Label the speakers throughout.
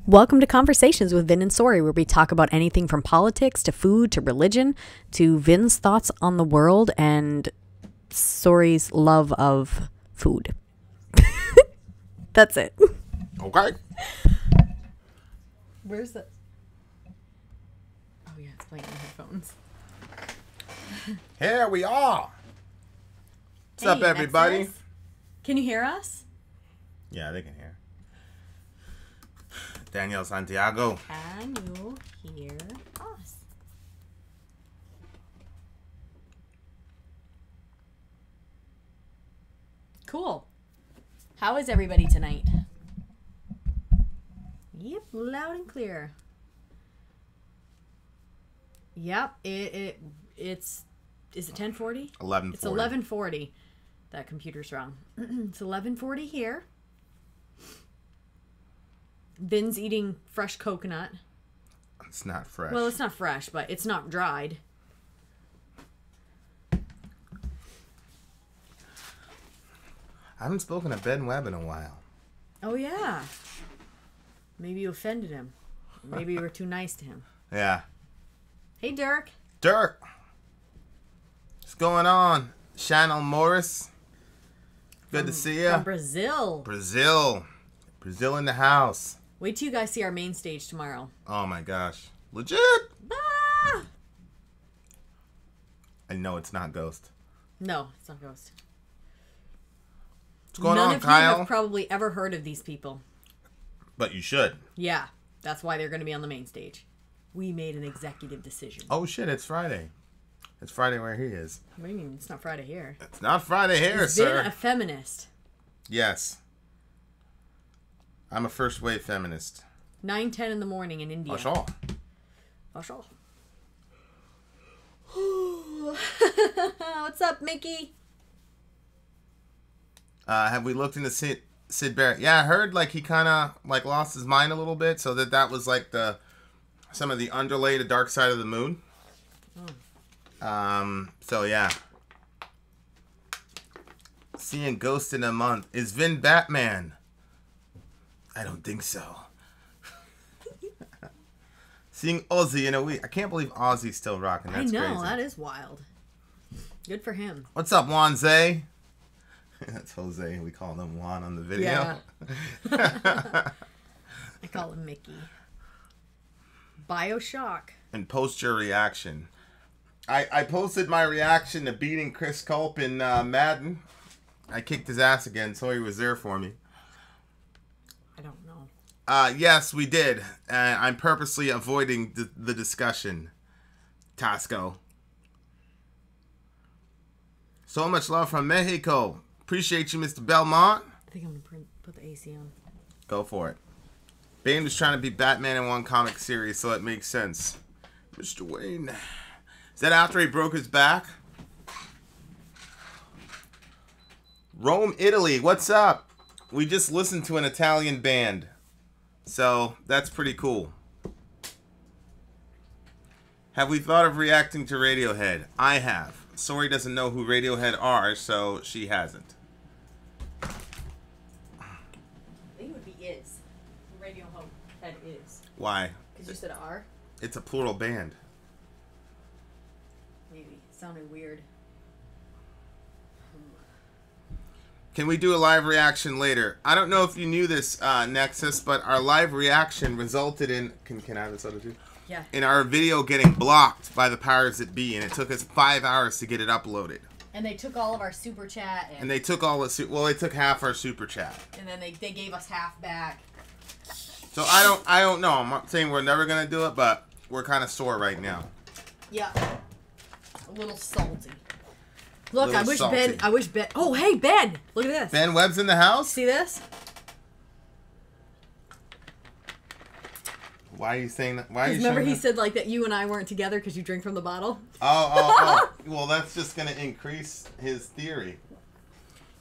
Speaker 1: Welcome to Conversations with Vin and Sori, where we talk about anything from politics to food to religion to Vin's thoughts on the world and Sori's love of food. That's it.
Speaker 2: Okay.
Speaker 1: Where's the... Oh yeah, it's playing on headphones.
Speaker 2: Here we are. What's up, everybody?
Speaker 1: Exes? Can you hear us?
Speaker 2: Yeah, they can hear. Daniel Santiago.
Speaker 1: Can you hear us? Cool. How is everybody tonight? Yep, loud and clear. Yep, it's is it 10:40?
Speaker 2: 11:40.
Speaker 1: It's 11:40. That computer's wrong. It's 11:40 here. Vin's eating fresh coconut.
Speaker 2: It's not fresh.
Speaker 1: Well, it's not fresh, but it's not dried.
Speaker 2: I haven't spoken to Ben Webb in a while.
Speaker 1: Oh, yeah. Maybe you offended him. Maybe you were too nice to him.
Speaker 2: Yeah.
Speaker 1: Hey, Dirk.
Speaker 2: Dirk. What's going on? Chanel Morris. Good to see you.
Speaker 1: From Brazil.
Speaker 2: Brazil in the house.
Speaker 1: Wait till you guys see our main stage tomorrow.
Speaker 2: Oh my gosh. Legit.
Speaker 1: Ah!
Speaker 2: I know it's not Ghost.
Speaker 1: No, it's not Ghost.
Speaker 2: What's going
Speaker 1: None
Speaker 2: on,
Speaker 1: of
Speaker 2: Kyle?
Speaker 1: you have probably ever heard of these people.
Speaker 2: But you should.
Speaker 1: Yeah, that's why they're going to be on the main stage. We made an executive decision.
Speaker 2: Oh shit, it's Friday. It's Friday where he is.
Speaker 1: What do you mean? It's not Friday here.
Speaker 2: It's not Friday here,
Speaker 1: He's
Speaker 2: sir.
Speaker 1: been a feminist.
Speaker 2: Yes. I'm a first-wave feminist.
Speaker 1: 9:10 in the morning in India.
Speaker 2: For sure.
Speaker 1: What's up, Mickey?
Speaker 2: Have we looked into Sid Barrett? Yeah, I heard like he kind of like lost his mind a little bit, so that was like some of the underlay to Dark Side of the Moon. So yeah. Seeing Ghost in a month. Is Vin Batman? I don't think so. Seeing Ozzy in a week. I can't believe Ozzy's still rocking. That's
Speaker 1: I know,
Speaker 2: crazy.
Speaker 1: that is wild. Good for him.
Speaker 2: What's up, Wanze? That's Jose. We call him Juan on the video.
Speaker 1: Yeah. I call him Mickey. Bioshock.
Speaker 2: And post your reaction. I posted my reaction to beating Chris Culp in Madden. I kicked his ass again, so he was there for me.
Speaker 1: I don't know.
Speaker 2: Yes, we did. I'm purposely avoiding the discussion. Tasco. So much love from Mexico. Appreciate you, Mr. Belmont.
Speaker 1: I think I'm going to put the AC on.
Speaker 2: Go for it. Bane was trying to be Batman in one comic series, so it makes sense. Mr. Wayne. Is that after he broke his back? Rome, Italy. What's up? We just listened to an Italian band. So, that's pretty cool. Have we thought of reacting to Radiohead? I have. Sori doesn't know who Radiohead are, so she hasn't.
Speaker 1: I think it would be is. Radiohead is.
Speaker 2: Why?
Speaker 1: Because you said R?
Speaker 2: It's a plural band.
Speaker 1: Maybe. It sounded weird.
Speaker 2: Can we do a live reaction later? I don't know if you knew this, Nexus, but our live reaction resulted in... Can I have this other too?
Speaker 1: Yeah.
Speaker 2: In our video getting blocked by the powers that be, and it took us 5 hours to get it uploaded.
Speaker 1: And they took all of our super chat.
Speaker 2: And they took all the... Well, they took half our super chat.
Speaker 1: And then they gave us half back.
Speaker 2: So I don't know. I'm not saying we're never going to do it, but we're kind of sore right now.
Speaker 1: Yeah. A little salty. Look, I wish
Speaker 2: salty.
Speaker 1: Ben... Oh, hey, Ben! Look at this.
Speaker 2: Ben Webb's in the house?
Speaker 1: See this?
Speaker 2: Why are you saying that? Why are you
Speaker 1: Remember
Speaker 2: showing
Speaker 1: he
Speaker 2: that?
Speaker 1: said like that you and I weren't together because you drink from the bottle?
Speaker 2: Oh. Well, that's just going to increase his theory.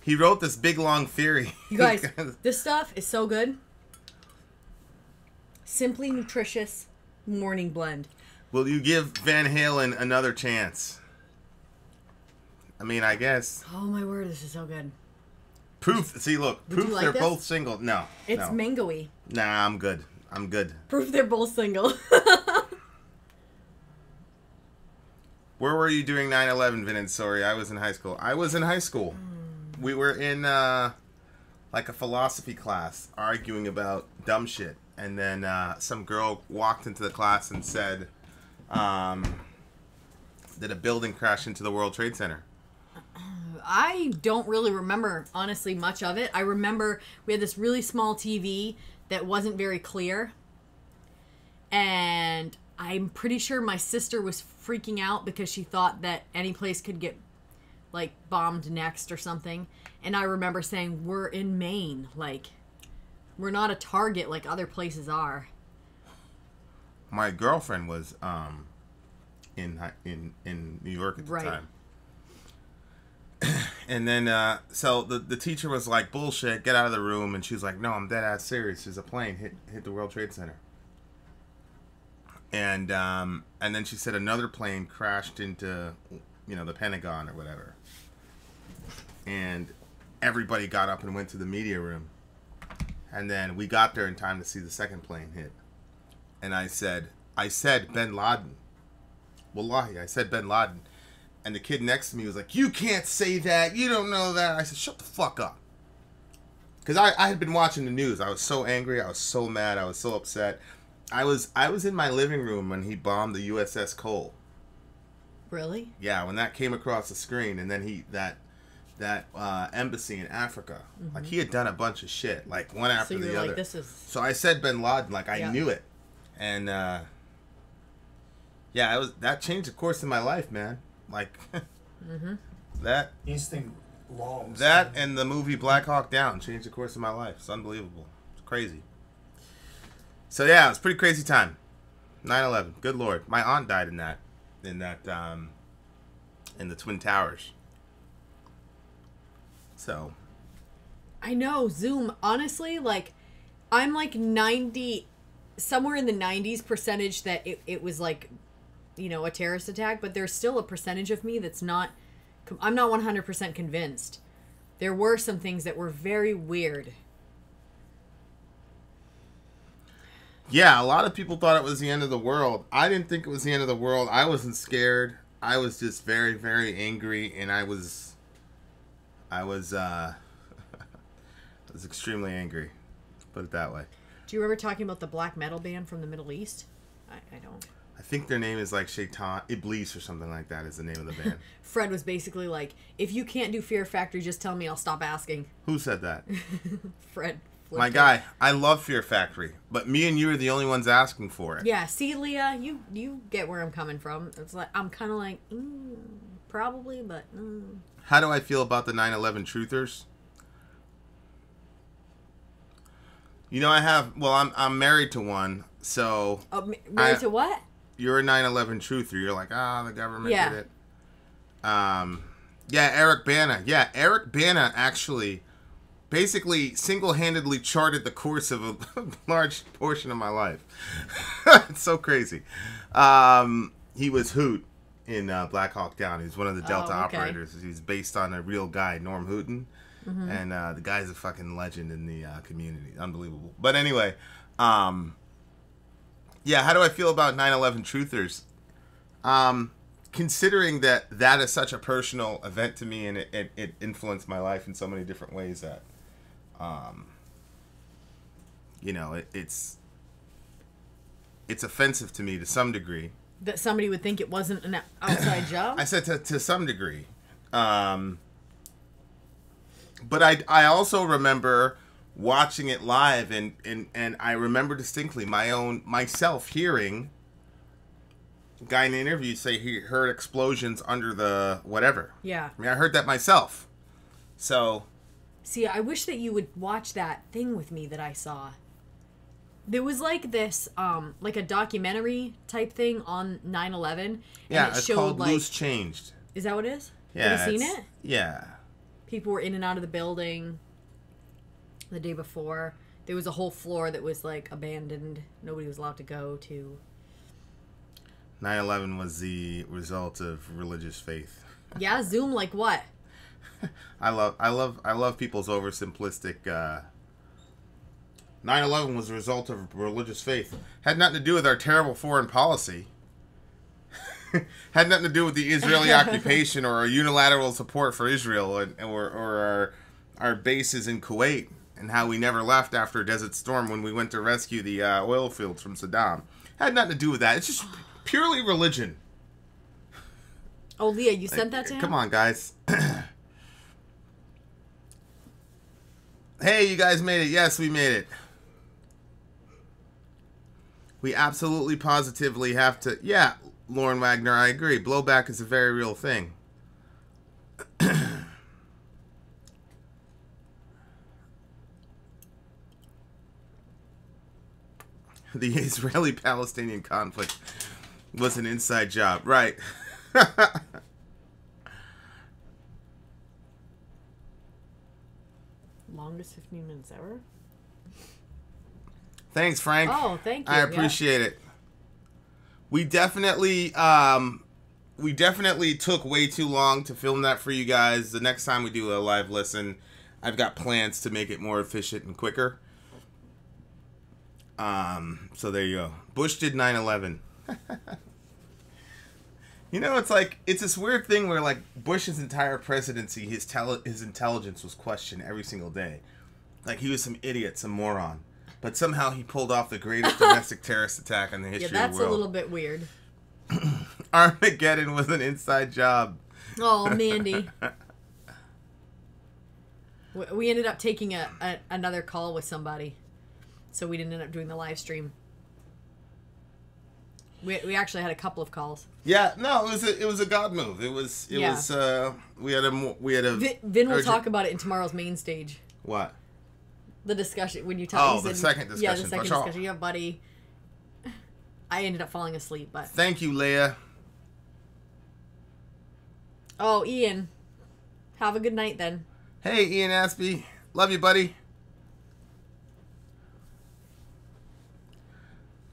Speaker 2: He wrote this big, long theory.
Speaker 1: You guys, this stuff is so good. Simply nutritious morning blend.
Speaker 2: Will you give Van Halen another chance? I mean, I guess.
Speaker 1: Oh my word, this is so good.
Speaker 2: Proof. See, look.
Speaker 1: Would you
Speaker 2: Proof
Speaker 1: like
Speaker 2: they're
Speaker 1: this?
Speaker 2: both single. No.
Speaker 1: It's
Speaker 2: no.
Speaker 1: mango-y.
Speaker 2: Nah, I'm good. I'm good.
Speaker 1: Proof they're both single.
Speaker 2: Where were you doing 9/11, Vin and Sori? I was in high school. We were in like a philosophy class arguing about dumb shit. And then some girl walked into the class and said that a building crashed into the World Trade Center.
Speaker 1: I don't really remember, honestly, much of it. I remember we had this really small TV that wasn't very clear. And I'm pretty sure my sister was freaking out because she thought that any place could get, like, bombed next or something. And I remember saying, we're in Maine. Like, we're not a target like other places are.
Speaker 2: My girlfriend was in New York at the time. And then, so the teacher was like, bullshit, get out of the room. And she was like, no, I'm dead ass serious. There's a plane hit the World Trade Center. And then she said another plane crashed into, the Pentagon or whatever. And everybody got up and went to the media room. And then we got there in time to see the second plane hit. And I said bin Laden. Wallahi, I said bin Laden. And the kid next to me was like, you can't say that. You don't know that. I said, shut the fuck up. Because I had been watching the news. I was so angry. I was so mad. I was so upset. I was in my living room when he bombed the USS Cole.
Speaker 1: Really?
Speaker 2: Yeah, when that came across the screen. And then that embassy in Africa. Mm-hmm. Like, he had done a bunch of shit. Like, one after the other.
Speaker 1: Like,
Speaker 2: So I said bin Laden. Like, I knew it. And, yeah, that changed the course of my life, man. Like, that
Speaker 3: instant laws.
Speaker 2: That and the movie Black Hawk Down changed the course of my life. It's unbelievable. It's crazy. So yeah, it was a pretty crazy time. 9/11. Good Lord, my aunt died in the Twin Towers. So.
Speaker 1: I know, Zoom. Honestly, like, I'm like 90, somewhere in the 90s percentage that it was like, a terrorist attack, but there's still a percentage of me that's not, I'm not 100% convinced. There were some things that were very weird.
Speaker 2: Yeah, a lot of people thought it was the end of the world. I didn't think it was the end of the world. I wasn't scared. I was just very, very angry, and I was extremely angry. Put it that way.
Speaker 1: Do you remember talking about the black metal band from the Middle East? I don't.
Speaker 2: I think their name is like Shaitan, Iblis or something like that is the name of the band.
Speaker 1: Fred was basically like, if you can't do Fear Factory, just tell me, I'll stop asking.
Speaker 2: Who said that?
Speaker 1: Fred.
Speaker 2: My guy, I love Fear Factory, but me and you are the only ones asking for it.
Speaker 1: Yeah, see, Leah, you get where I'm coming from. It's like, I'm kind of like, probably, but...
Speaker 2: How do I feel about the 9/11 truthers? I'm married to one, so...
Speaker 1: Married to what?
Speaker 2: You're a 9/11 truther. You're like, the government did it. Eric Bana. Yeah, Eric Bana actually basically single-handedly charted the course of a large portion of my life. It's so crazy. He was Hoot in Black Hawk Down. He's one of the Delta operators. He's based on a real guy, Norm Hooten. Mm-hmm. And the guy's a fucking legend in the community. Unbelievable. But anyway, how do I feel about 9/11 truthers? Considering that is such a personal event to me, and it influenced my life in so many different ways that, it's offensive to me to some degree.
Speaker 1: That somebody would think it wasn't an outside job?
Speaker 2: I said to some degree. But I also remember watching it live, and I remember distinctly myself hearing a guy in the interview say he heard explosions under the whatever.
Speaker 1: Yeah.
Speaker 2: I mean, I heard that myself. So.
Speaker 1: See, I wish that you would watch that thing with me that I saw. There was like this, like a documentary type thing on 9/11.
Speaker 2: Yeah,
Speaker 1: and
Speaker 2: it's called Loose Changed.
Speaker 1: Is that what it is?
Speaker 2: Yeah.
Speaker 1: Have you seen it?
Speaker 2: Yeah.
Speaker 1: People were in and out of the building the day before. There was a whole floor that was like abandoned. Nobody was allowed to go to.
Speaker 2: 9/11 was the result of religious faith.
Speaker 1: Yeah, Zoom like what?
Speaker 2: I love people's oversimplistic 9/11 was a result of religious faith. Had nothing to do with our terrible foreign policy. Had nothing to do with the Israeli occupation or our unilateral support for Israel or our bases in Kuwait and how we never left after Desert Storm when we went to rescue the oil fields from Saddam. Had nothing to do with that. It's just purely religion.
Speaker 1: Oh, Leah, you sent that to him?
Speaker 2: Come on, guys. Hey, you guys made it. Yes, we made it. We absolutely positively have to... Yeah, Lauren Wagner, I agree. Blowback is a very real thing. The Israeli-Palestinian conflict was an inside job. Right.
Speaker 1: Longest 15 minutes ever?
Speaker 2: Thanks, Frank.
Speaker 1: Oh, thank you.
Speaker 2: I appreciate it. We definitely took way too long to film that for you guys. The next time we do a live listen, I've got plans to make it more efficient and quicker. So there you go. Bush did 9/11. You know, it's this weird thing where like Bush's entire presidency, his intelligence was questioned every single day. Like he was some idiot, some moron. But somehow he pulled off the greatest domestic terrorist attack in the history of the world.
Speaker 1: Yeah, that's a little bit weird.
Speaker 2: Armageddon was an inside job.
Speaker 1: Oh, Mandy. We ended up taking another call with somebody. So we didn't end up doing the live stream. We actually had a couple of calls.
Speaker 2: Yeah, no, it was a God move. It was we had a
Speaker 1: Vin will talk about it in tomorrow's main stage.
Speaker 2: What?
Speaker 1: The discussion when you talk.
Speaker 2: Oh, the second discussion.
Speaker 1: Yeah, the second discussion. Yeah, buddy. I ended up falling asleep, but
Speaker 2: thank you, Leia.
Speaker 1: Oh, Ian. Have a good night then.
Speaker 2: Hey, Ian Aspie. Love you, buddy.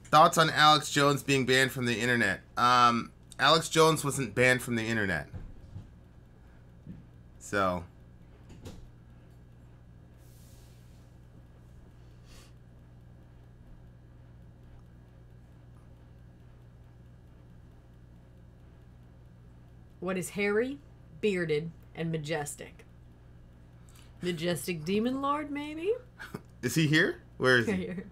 Speaker 2: Thoughts on Alex Jones being banned from the internet? Alex Jones wasn't banned from the internet. So.
Speaker 1: What is hairy, bearded, and majestic? Majestic Demon Lord, maybe?
Speaker 2: Is he here? Where is he?
Speaker 1: Here.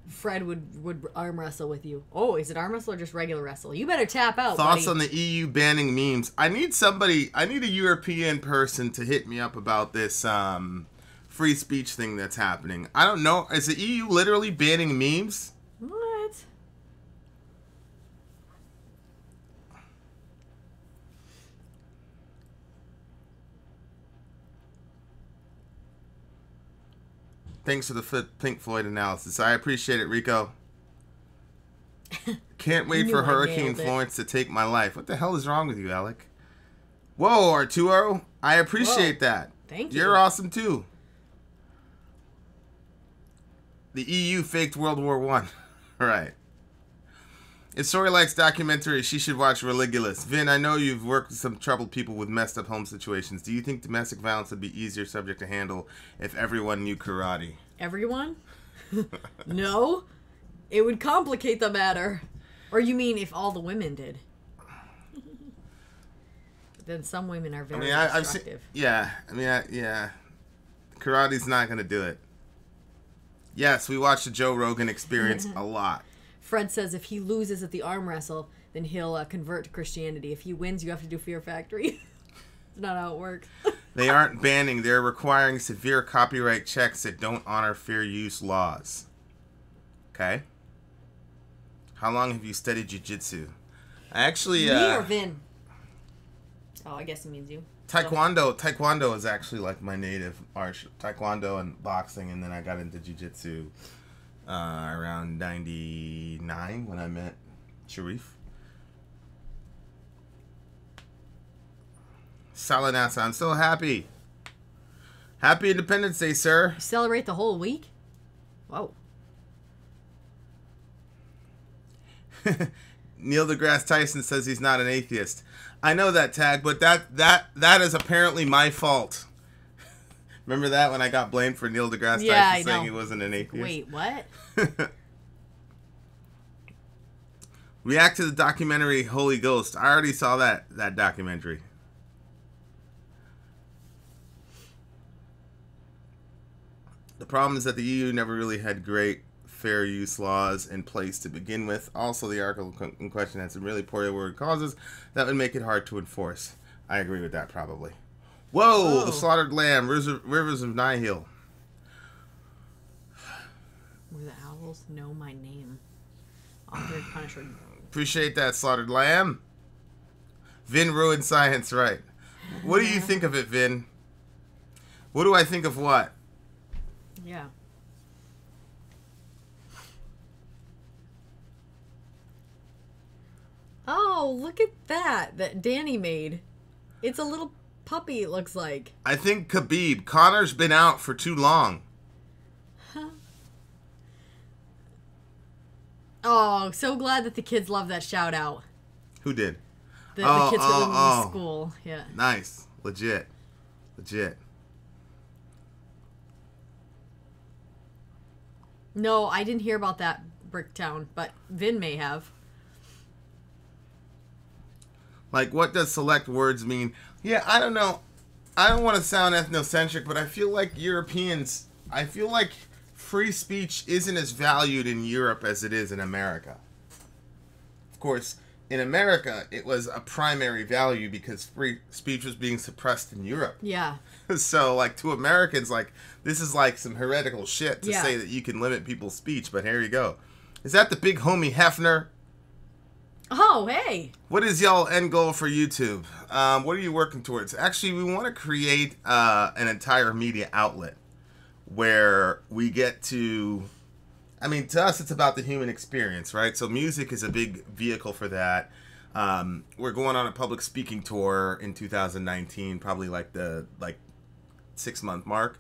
Speaker 1: Fred would arm wrestle with you. Oh, is it arm wrestle or just regular wrestle? You better tap out,
Speaker 2: Thoughts
Speaker 1: buddy.
Speaker 2: on the EU banning memes? I need a European person to hit me up about this free speech thing that's happening. I don't know. Is the EU literally banning memes?
Speaker 1: What?
Speaker 2: Thanks for the Pink Floyd analysis. I appreciate it, Rico. Can't wait for Hurricane Florence to take my life. What the hell is wrong with you, Alec? Whoa, Arturo. I appreciate that.
Speaker 1: Thank you.
Speaker 2: You're awesome, too. The EU faked World War I. Right. If Sori likes documentaries, she should watch Religulous. Vin, I know you've worked with some troubled people with messed up home situations. Do you think domestic violence would be easier subject to handle if everyone knew karate?
Speaker 1: Everyone? No. It would complicate the matter. Or you mean if all the women did? But then some women are very destructive.
Speaker 2: Yeah. Karate's not going to do it. Yes, we watched the Joe Rogan Experience a lot.
Speaker 1: Fred says if he loses at the arm wrestle, then he'll convert to Christianity. If he wins, you have to do Fear Factory. It's not how it works.
Speaker 2: They aren't banning. They're requiring severe copyright checks that don't honor fair use laws. Okay? How long have you studied jiu-jitsu? I actually...
Speaker 1: Me or Vin? Oh, I guess it means you.
Speaker 2: Taekwondo is actually like my native art. Taekwondo and boxing, and then I got into jiu-jitsu around 99 when I met Sharif. Salanasa, I'm so happy. Happy Independence Day, sir.
Speaker 1: You celebrate the whole week? Whoa.
Speaker 2: Neil deGrasse Tyson says he's not an atheist. I know that, Tag, but that is apparently my fault. Remember that when I got blamed for Neil deGrasse Tyson saying he wasn't an atheist?
Speaker 1: Wait, what?
Speaker 2: React to the documentary Holy Ghost. I already saw that documentary. The problem is that the EU never really had great fair use laws in place to begin with. Also, the article in question had some really poorly worded clauses that would make it hard to enforce. I agree with that, probably. Whoa! The slaughtered lamb, rivers of Nihil.
Speaker 1: Where the owls know my name. Authored punishment.
Speaker 2: Appreciate that, slaughtered lamb. Vin ruined science, right? What do you think of it, Vin? What do I think of what?
Speaker 1: Yeah. Oh, look at that Danny made. It's a little puppy, it looks like.
Speaker 2: I think Khabib. Connor's been out for too long.
Speaker 1: Huh. Oh, so glad that the kids love that shout out.
Speaker 2: Who did?
Speaker 1: The kids from the school. Yeah.
Speaker 2: Nice. Legit.
Speaker 1: No, I didn't hear about that, Bricktown, but Vin may have.
Speaker 2: Like, what does select words mean? Yeah, I don't know. I don't want to sound ethnocentric, but I feel like free speech isn't as valued in Europe as it is in America. Of course, in America, it was a primary value because free speech was being suppressed in Europe.
Speaker 1: Yeah.
Speaker 2: So, like, to Americans, like, this is like some heretical shit to say that you can limit people's speech, but here you go. Is that the big homie Hefner?
Speaker 1: Oh, hey.
Speaker 2: What is y'all end goal for YouTube? What are you working towards? Actually, we want to create an entire media outlet where we get to... I mean, to us, it's about the human experience, right? So music is a big vehicle for that. We're going on a public speaking tour in 2019, probably like the 6-month mark.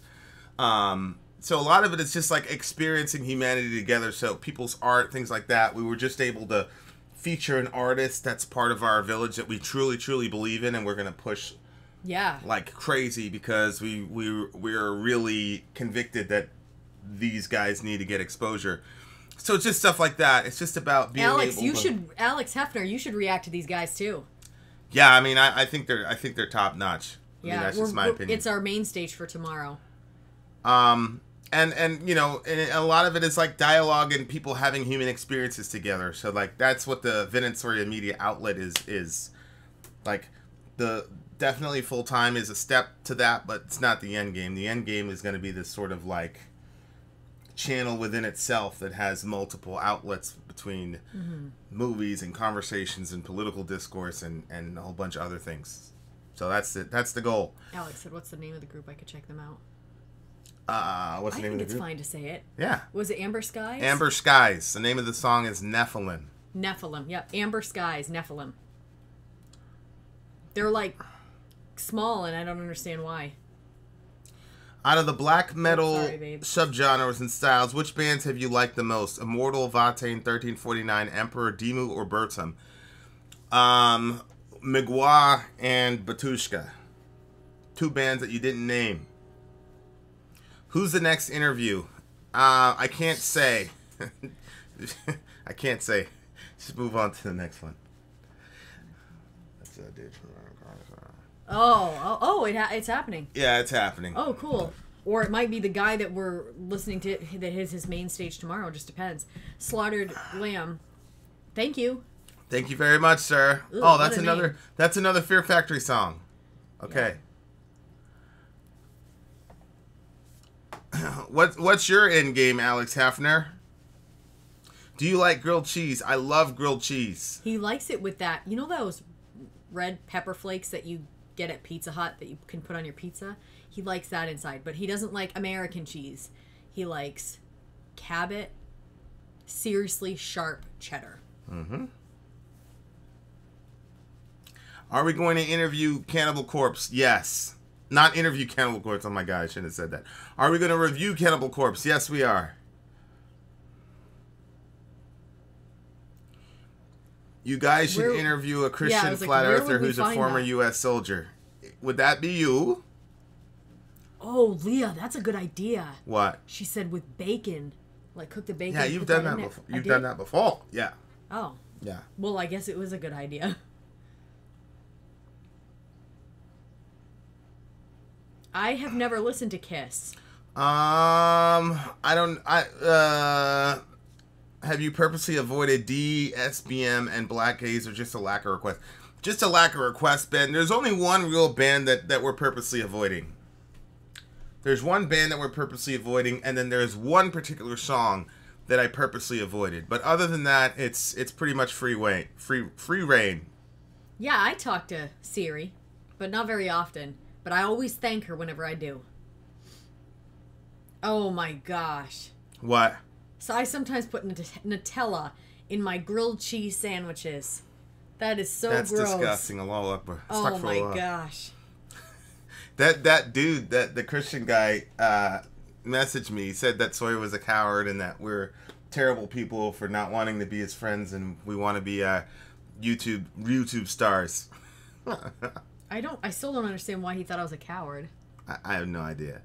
Speaker 2: So a lot of it is just like experiencing humanity together. So people's art, things like that. We were just able to feature an artist that's part of our village that we truly, truly believe in, and we're going to push like crazy because we're really convicted that these guys need to get exposure. So it's just stuff like that. It's just about being
Speaker 1: Alex Hefner, you should react to these guys too.
Speaker 2: Yeah, I mean, I think they're top notch.
Speaker 1: Yeah,
Speaker 2: I mean, that's just my opinion.
Speaker 1: It's our main stage for tomorrow.
Speaker 2: And you know, and a lot of it is like dialogue and people having human experiences together. So like that's what the Vin and Sori media outlet is like. The definitely full time is a step to that, but it's not the end game. The end game is going to be this sort of like channel within itself that has multiple outlets between movies and conversations and political discourse and a whole bunch of other things. So that's it. That's the goal.
Speaker 1: Alex said, "What's the name of the group? I could check them out."
Speaker 2: What's the name of the group? I think
Speaker 1: it's fine to say it.
Speaker 2: Yeah.
Speaker 1: Was it Amber Skies?
Speaker 2: Amber Skies. The name of the song is Nephilim.
Speaker 1: Nephilim. Yep. Amber Skies. Nephilim. They're like small, and I don't understand why.
Speaker 2: Out of the black metal subgenres and styles, which bands have you liked the most? Immortal, Vatane, 1349, Emperor, Demu, or Bertram? Migwa and Batushka. 2 bands that you didn't name. Who's the next interview? I can't say. I can't say. Just move on to the next one. That's a dude from
Speaker 1: it's happening.
Speaker 2: Yeah, it's happening.
Speaker 1: Oh, cool. Or it might be the guy that we're listening to that has his main stage tomorrow. Just depends. Slaughtered Lamb. Thank you.
Speaker 2: Thank you very much, sir.
Speaker 1: Ooh,
Speaker 2: that's another Fear Factory song. Okay. Yeah. What's your end game, Alex Hefner? Do you like grilled cheese? I love grilled cheese.
Speaker 1: He likes it with that. You know those red pepper flakes that you get at Pizza Hut that you can put on your pizza? He likes that inside, but he doesn't like American cheese. He likes Cabot, seriously sharp cheddar.
Speaker 2: Mm-hmm. Are we going to interview Cannibal Corpse? Yes. Not interview Cannibal Corpse. Oh my God, I shouldn't have said that. Are we going to review Cannibal Corpse? Yes, we are. You guys should
Speaker 1: Where-
Speaker 2: interview a
Speaker 1: Yeah, I
Speaker 2: Christian
Speaker 1: was like,
Speaker 2: flat
Speaker 1: where
Speaker 2: earther
Speaker 1: would we
Speaker 2: who's a
Speaker 1: find
Speaker 2: former
Speaker 1: that?
Speaker 2: U.S. soldier. Would that be you?
Speaker 1: Oh, Leah, that's a good idea.
Speaker 2: What?
Speaker 1: She said with bacon, like cook the bacon.
Speaker 2: Yeah,
Speaker 1: and
Speaker 2: you've
Speaker 1: put
Speaker 2: done
Speaker 1: in
Speaker 2: that
Speaker 1: there.
Speaker 2: before.
Speaker 1: I
Speaker 2: You've
Speaker 1: did?
Speaker 2: done that before. Yeah.
Speaker 1: Oh,
Speaker 2: Yeah.
Speaker 1: well, I guess it was a good idea. I have never listened to Kiss.
Speaker 2: I don't. Have you purposely avoided DSBM and Black Gaze, or just a lack of request? Just a lack of request, Ben. There's only one real band that we're purposely avoiding. There's one band that we're purposely avoiding, and then there's one particular song that I purposely avoided. But other than that, it's pretty much free reign.
Speaker 1: Yeah, I talk to Siri, but not very often. But I always thank her whenever I do. Oh my gosh.
Speaker 2: What?
Speaker 1: So I sometimes put Nutella in my grilled cheese sandwiches. That is so
Speaker 2: That's
Speaker 1: gross.
Speaker 2: disgusting. Allahu Akbar.
Speaker 1: Oh my
Speaker 2: Astaghfirullah.
Speaker 1: gosh.
Speaker 2: That dude, the Christian guy, messaged me. He said that Sawyer was a coward and that we're terrible people for not wanting to be his friends, and we want to be YouTube stars.
Speaker 1: I still don't understand why he thought I was a coward.
Speaker 2: I have no idea.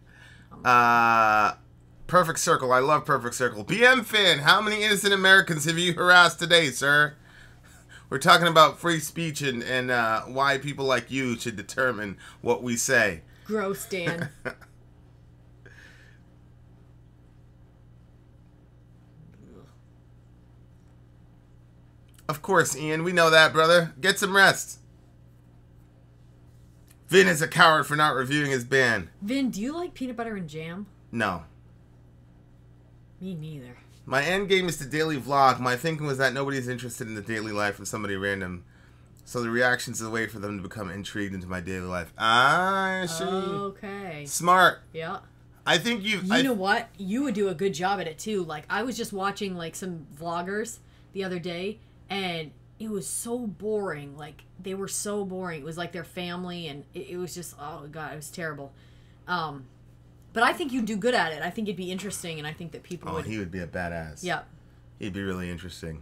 Speaker 2: Perfect Circle. I love Perfect Circle. BM fan, how many innocent Americans have you harassed today, sir? We're talking about free speech and why people like you should determine what we say.
Speaker 1: Gross, Dan.
Speaker 2: Of course, Ian. We know that, brother. Get some rest. Vin is a coward for not reviewing his band.
Speaker 1: Vin, do you like peanut butter and jam?
Speaker 2: No.
Speaker 1: Me neither.
Speaker 2: My end game is to daily vlog. My thinking was that nobody's interested in the daily life of somebody random. So the reactions is a way for them to become intrigued into my daily life. I see.
Speaker 1: Okay.
Speaker 2: Smart.
Speaker 1: Yeah.
Speaker 2: I think
Speaker 1: You know what? You would do a good job at it too. Like, I was just watching like some vloggers the other day, and it was so boring. Like, they were so boring. It was like their family, and it was just, oh god, it was terrible. But I think you'd do good at it. I think it'd be interesting, and I think that people would.
Speaker 2: he would be a badass.
Speaker 1: Yeah.
Speaker 2: He'd be really interesting.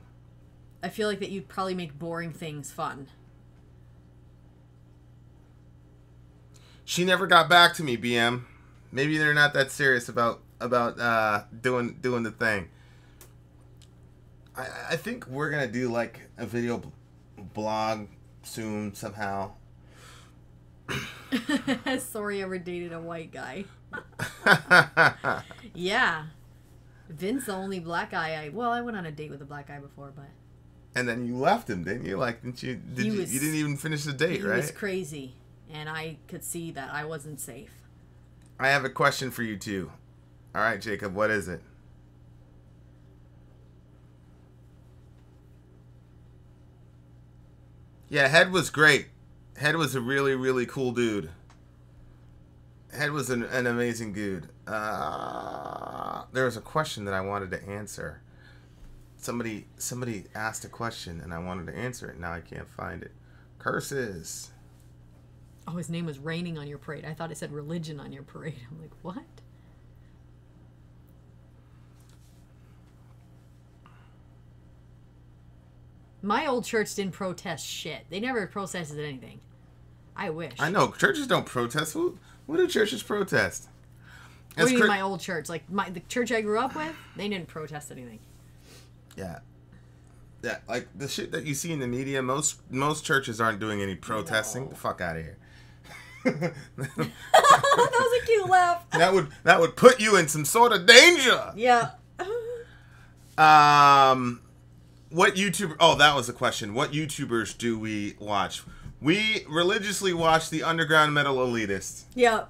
Speaker 1: I feel like that you'd probably make boring things fun.
Speaker 2: She never got back to me, BM. Maybe they're not that serious about doing the thing. I think we're gonna do like a video blog soon somehow.
Speaker 1: Has Sori ever dated a white guy? Yeah. Vin's the only black guy I went on a date with a black guy before, but
Speaker 2: And then you left him, didn't you? Like, didn't you? You didn't even finish the date,
Speaker 1: he
Speaker 2: right?
Speaker 1: was crazy, and I could see that I wasn't safe.
Speaker 2: I have a question for you too. All right, Jacob, what is it? Yeah, Head was great. Head was a really, really cool dude. Head was an amazing dude. There was a question that I wanted to answer. Somebody asked a question and I wanted to answer it. Now I can't find it. Curses.
Speaker 1: Oh, his name was Raining on Your Parade. I thought it said Religion on Your Parade. I'm like, what? My old church didn't protest shit. They never protested anything. I wish.
Speaker 2: I know churches don't protest. What do churches protest?
Speaker 1: What do you mean my old church? Like the church I grew up with? They didn't protest anything.
Speaker 2: Yeah. Yeah, like the shit that you see in the media, most churches aren't doing any protesting.
Speaker 1: No.
Speaker 2: The fuck out of here.
Speaker 1: That was a cute laugh.
Speaker 2: That would put you in some sort of danger.
Speaker 1: Yeah.
Speaker 2: What YouTuber? Oh, that was the question. What YouTubers do we watch? We religiously watch the underground metal elitists.
Speaker 1: Yep.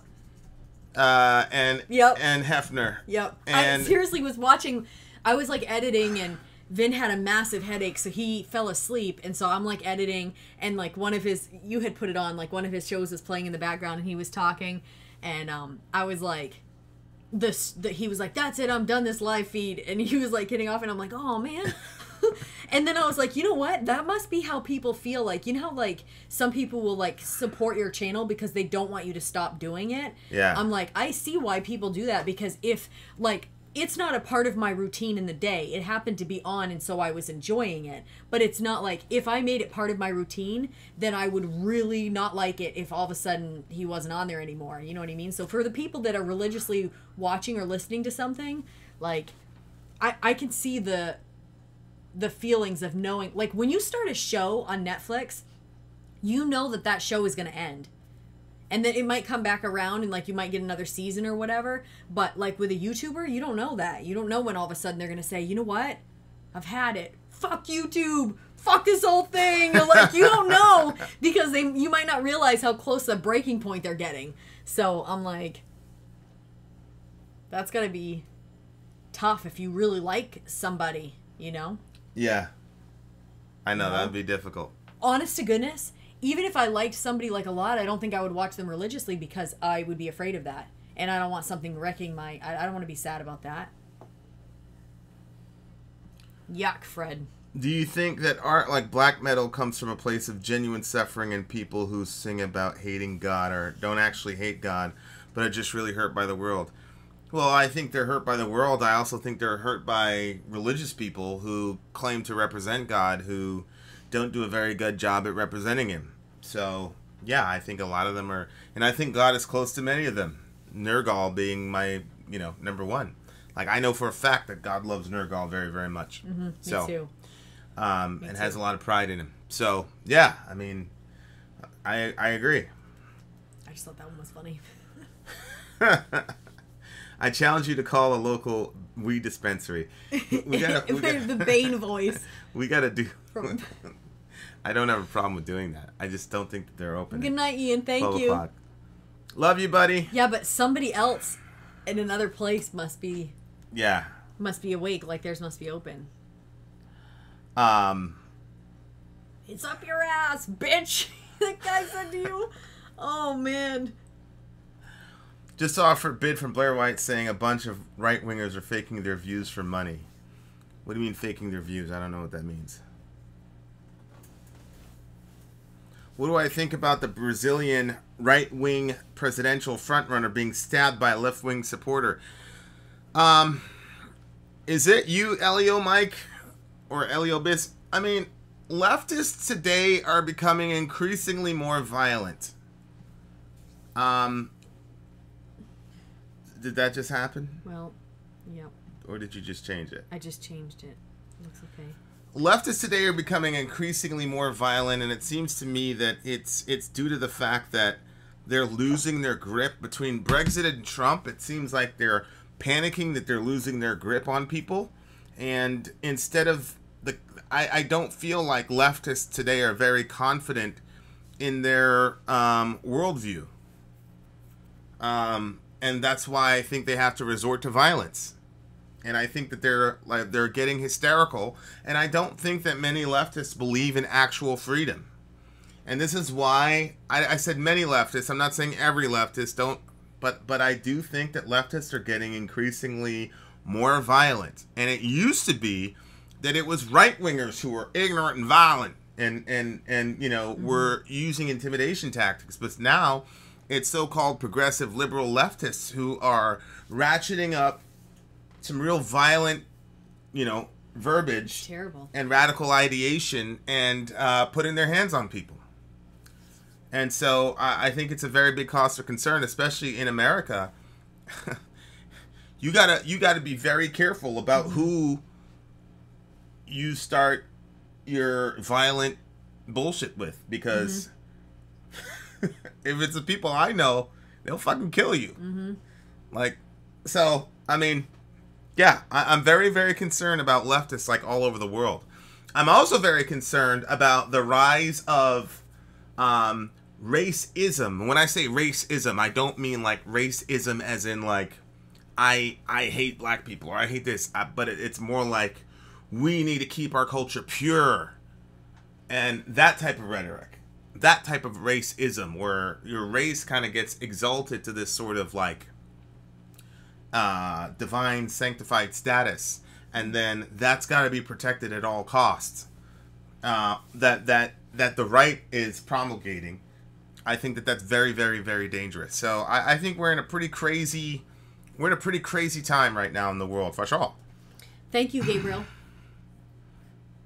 Speaker 2: And
Speaker 1: Yep.
Speaker 2: and Hefner.
Speaker 1: Yep.
Speaker 2: And
Speaker 1: I seriously was watching. I was like editing, and Vin had a massive headache, so he fell asleep, and so I'm like editing, and like you had put it on, like one of his shows was playing in the background, and he was talking, and I was like, he was like, that's it, I'm done this live feed, and he was like getting off, and I'm like, oh man. And then I was like, you know what? That must be how people feel. Like, you know how like some people will like support your channel because they don't want you to stop doing it.
Speaker 2: Yeah.
Speaker 1: I'm like, I see why people do that, because if like it's not a part of my routine in the day. It happened to be on, and so I was enjoying it. But it's not like, if I made it part of my routine, then I would really not like it if all of a sudden he wasn't on there anymore. You know what I mean? So for the people that are religiously watching or listening to something, like, I can see the feelings of knowing, like, when you start a show on Netflix, you know that show is going to end. And then it might come back around and, like, you might get another season or whatever. But, like, with a YouTuber, you don't know that. You don't know when all of a sudden they're going to say, you know what? I've had it. Fuck YouTube. Fuck this whole thing. Or, like, you don't know. Because you might not realize how close to breaking point they're getting. So, I'm like, that's got to be tough if you really like somebody, you know?
Speaker 2: Yeah. I know, that would be difficult.
Speaker 1: Honest to goodness, even if I liked somebody, like, a lot, I don't think I would watch them religiously because I would be afraid of that. And I don't want something wrecking I don't want to be sad about that. Yuck, Fred.
Speaker 2: Do you think that art like black metal comes from a place of genuine suffering and people who sing about hating God or don't actually hate God, but are just really hurt by the world? Well, I think they're hurt by the world. I also think they're hurt by religious people who claim to represent God, who don't do a very good job at representing him. So, yeah, I think a lot of them are, and I think God is close to many of them. Nergal being my, number one. Like, I know for a fact that God loves Nergal very, very much.
Speaker 1: Mm-hmm, me too.
Speaker 2: And has a lot of pride in him. So, yeah, I mean, I agree.
Speaker 1: I just thought that one was funny.
Speaker 2: I challenge you to call a local weed dispensary.
Speaker 1: The Bane voice.
Speaker 2: We got to do... I don't have a problem with doing that. I just don't think that they're open.
Speaker 1: Good night, Ian. Thank you.
Speaker 2: O'clock. Love you, buddy.
Speaker 1: Yeah, but somebody else in another place must be awake. Like theirs must be open. It's up your ass, bitch. That guy said to you. Oh, man.
Speaker 2: Just saw a bid from Blair White saying a bunch of right-wingers are faking their views for money. What do you mean faking their views? I don't know what that means. What do I think about the Brazilian right-wing presidential frontrunner being stabbed by a left-wing supporter? Is it you, Elio Mike? Or Elio Bis? I mean, leftists today are becoming increasingly more violent. Did that just happen?
Speaker 1: Well, yep.
Speaker 2: Or did you just change it?
Speaker 1: I just changed it. Looks okay.
Speaker 2: Leftists today are becoming increasingly more violent, and it seems to me that it's due to the fact that they're losing their grip between Brexit and Trump. It seems like they're panicking that they're losing their grip on people, and instead of I don't feel like leftists today are very confident in their worldview, and that's why I think they have to resort to violence. And I think that they're getting hysterical, and I don't think that many leftists believe in actual freedom. And this is why I said many leftists. I'm not saying every leftist don't, but I do think that leftists are getting increasingly more violent. And it used to be that it was right-wingers who were ignorant and violent and were using intimidation tactics. But now it's so-called progressive liberal leftists who are ratcheting up some real violent, verbiage,
Speaker 1: terrible,
Speaker 2: and radical ideation, and putting their hands on people. And so I think it's a very big cause for concern, especially in America. You gotta be very careful about who you start your violent bullshit with, because if it's the people I know, they'll fucking kill you. Yeah, I'm very, very concerned about leftists like all over the world. I'm also very concerned about the rise of racism. When I say racism, I don't mean like racism as in like I hate black people or I hate this, but it's more like we need to keep our culture pure, and that type of rhetoric, that type of racism where your race kind of gets exalted to this sort of like divine sanctified status, and then that's got to be protected at all costs. That the right is promulgating. I think that's very, very, very dangerous. So I think we're in a pretty crazy We're in a pretty crazy time right now in the world, for sure.
Speaker 1: Thank you, Gabriel.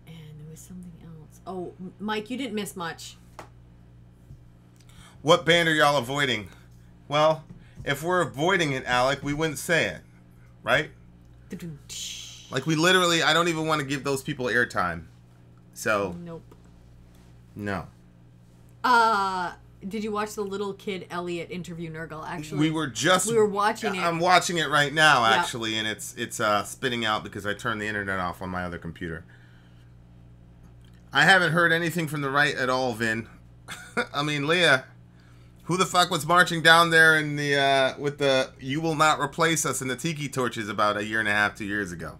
Speaker 1: And there was something else. Oh, Mike, you didn't miss much.
Speaker 2: What band are y'all avoiding? Well, if we're avoiding it, Alec, we wouldn't say it, right? Like, we literally, I don't even want to give those people airtime. So.
Speaker 1: Nope.
Speaker 2: No.
Speaker 1: Did you watch the little kid Elliot interview Nurgle, actually?
Speaker 2: We were watching it. I'm watching it right now, actually, and it's spitting out because I turned the internet off on my other computer. I haven't heard anything from the right at all, Vin. I mean, Leah, who the fuck was marching down there in the with the "You will not replace us" and the tiki torches about 1.5 years, 2 years ago?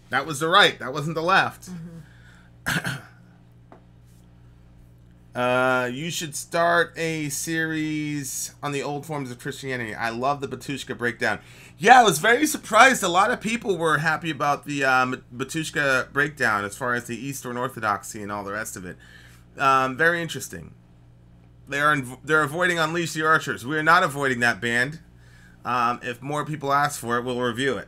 Speaker 2: That was the right. That wasn't the left. Mm-hmm. You should start a series on the old forms of Christianity. I love the Batushka breakdown. Yeah, I was very surprised. A lot of people were happy about the Batushka breakdown as far as the Eastern Orthodoxy and all the rest of it. Very interesting. They're avoiding Unleash the Archers. We are not avoiding that band. If more people ask for it, we'll review it.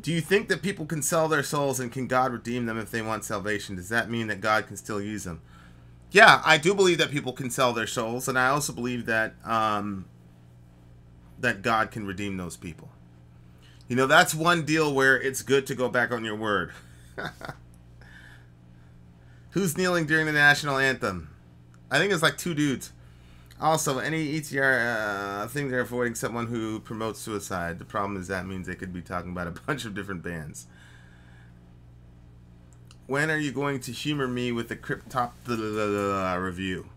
Speaker 2: Do you think that people can sell their souls and can God redeem them if they want salvation? Does that mean that God can still use them? Yeah, I do believe that people can sell their souls, and I also believe that that God can redeem those people. You know, that's one deal where it's good to go back on your word. Who's kneeling during the national anthem? I think it's like 2 dudes. Also, any ETR thing they're avoiding someone who promotes suicide. The problem is that means they could be talking about a bunch of different bands. When are you going to humor me with the Cryptop review?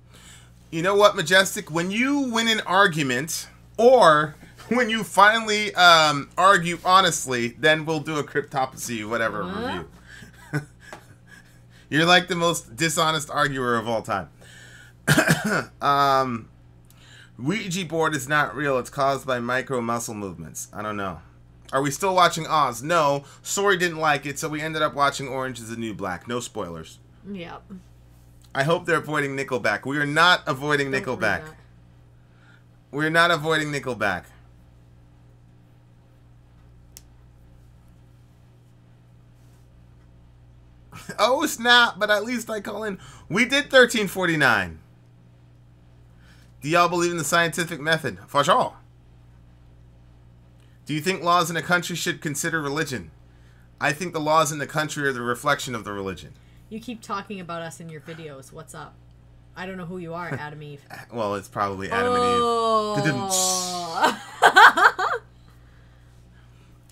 Speaker 2: You know what, Majestic? When you win an argument, or when you finally argue honestly, then we'll do a Cryptopsy whatever review. You're like the most dishonest arguer of all time. Ouija board is not real. It's caused by micro muscle movements. I don't know. Are we still watching Oz? No. Sori didn't like it, so we ended up watching Orange is the New Black. No spoilers.
Speaker 1: Yep.
Speaker 2: I hope they're avoiding Nickelback. We are not avoiding Nickelback. We're not avoiding Nickelback. Oh, snap, but at least I call in. We did 1349. Do y'all believe in the scientific method? For sure. Do you think laws in a country should consider religion? I think the laws in the country are the reflection of the religion.
Speaker 1: You keep talking about us in your videos. What's up? I don't know who you are, Adam Eve.
Speaker 2: Well, it's probably Adam and Eve.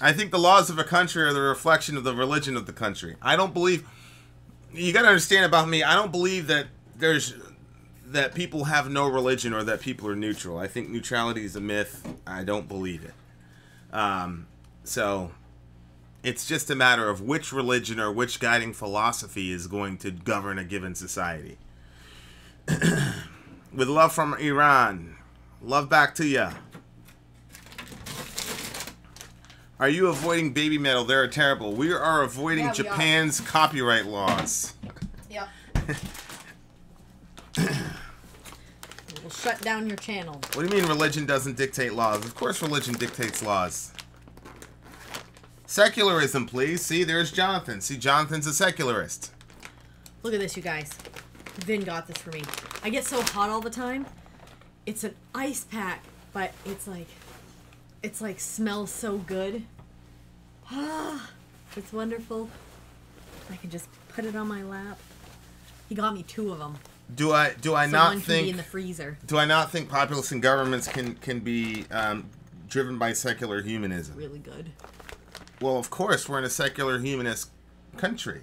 Speaker 2: I think the laws of a country are the reflection of the religion of the country. I don't believe... You got to understand about me, I don't believe that that people have no religion or that people are neutral. I think neutrality is a myth. I don't believe it. So it's just a matter of which religion or which guiding philosophy is going to govern a given society. With love from Iran. Love back to ya. Are you avoiding baby metal? They're terrible. We are avoiding Japan's copyright laws.
Speaker 1: Yep. We'll shut down your channel.
Speaker 2: What do you mean religion doesn't dictate laws? Of course religion dictates laws. Secularism, please. See, there's Jonathan. See, Jonathan's a secularist.
Speaker 1: Look at this, you guys. Vin got this for me. I get so hot all the time. It's an ice pack, but it's like smells so good. It's wonderful. I can just put it on my lap. He got me 2 of them.
Speaker 2: Do I not think
Speaker 1: in the freezer?
Speaker 2: Do I not think populace and governments can be driven by secular humanism?
Speaker 1: Really good.
Speaker 2: Well, of course, we're in a secular humanist country.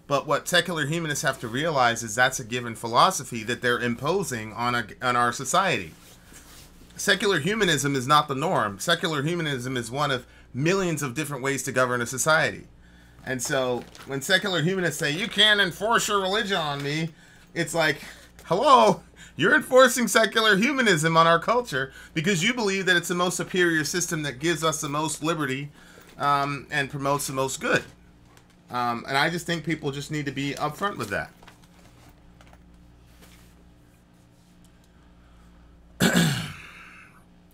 Speaker 2: But what secular humanists have to realize is that's a given philosophy that they're imposing on our society. Secular humanism is not the norm. Secular humanism is one of millions of different ways to govern a society. And so when secular humanists say, you can't enforce your religion on me, it's like, hello, you're enforcing secular humanism on our culture because you believe that it's the most superior system that gives us the most liberty and promotes the most good. And I just think people just need to be upfront with that.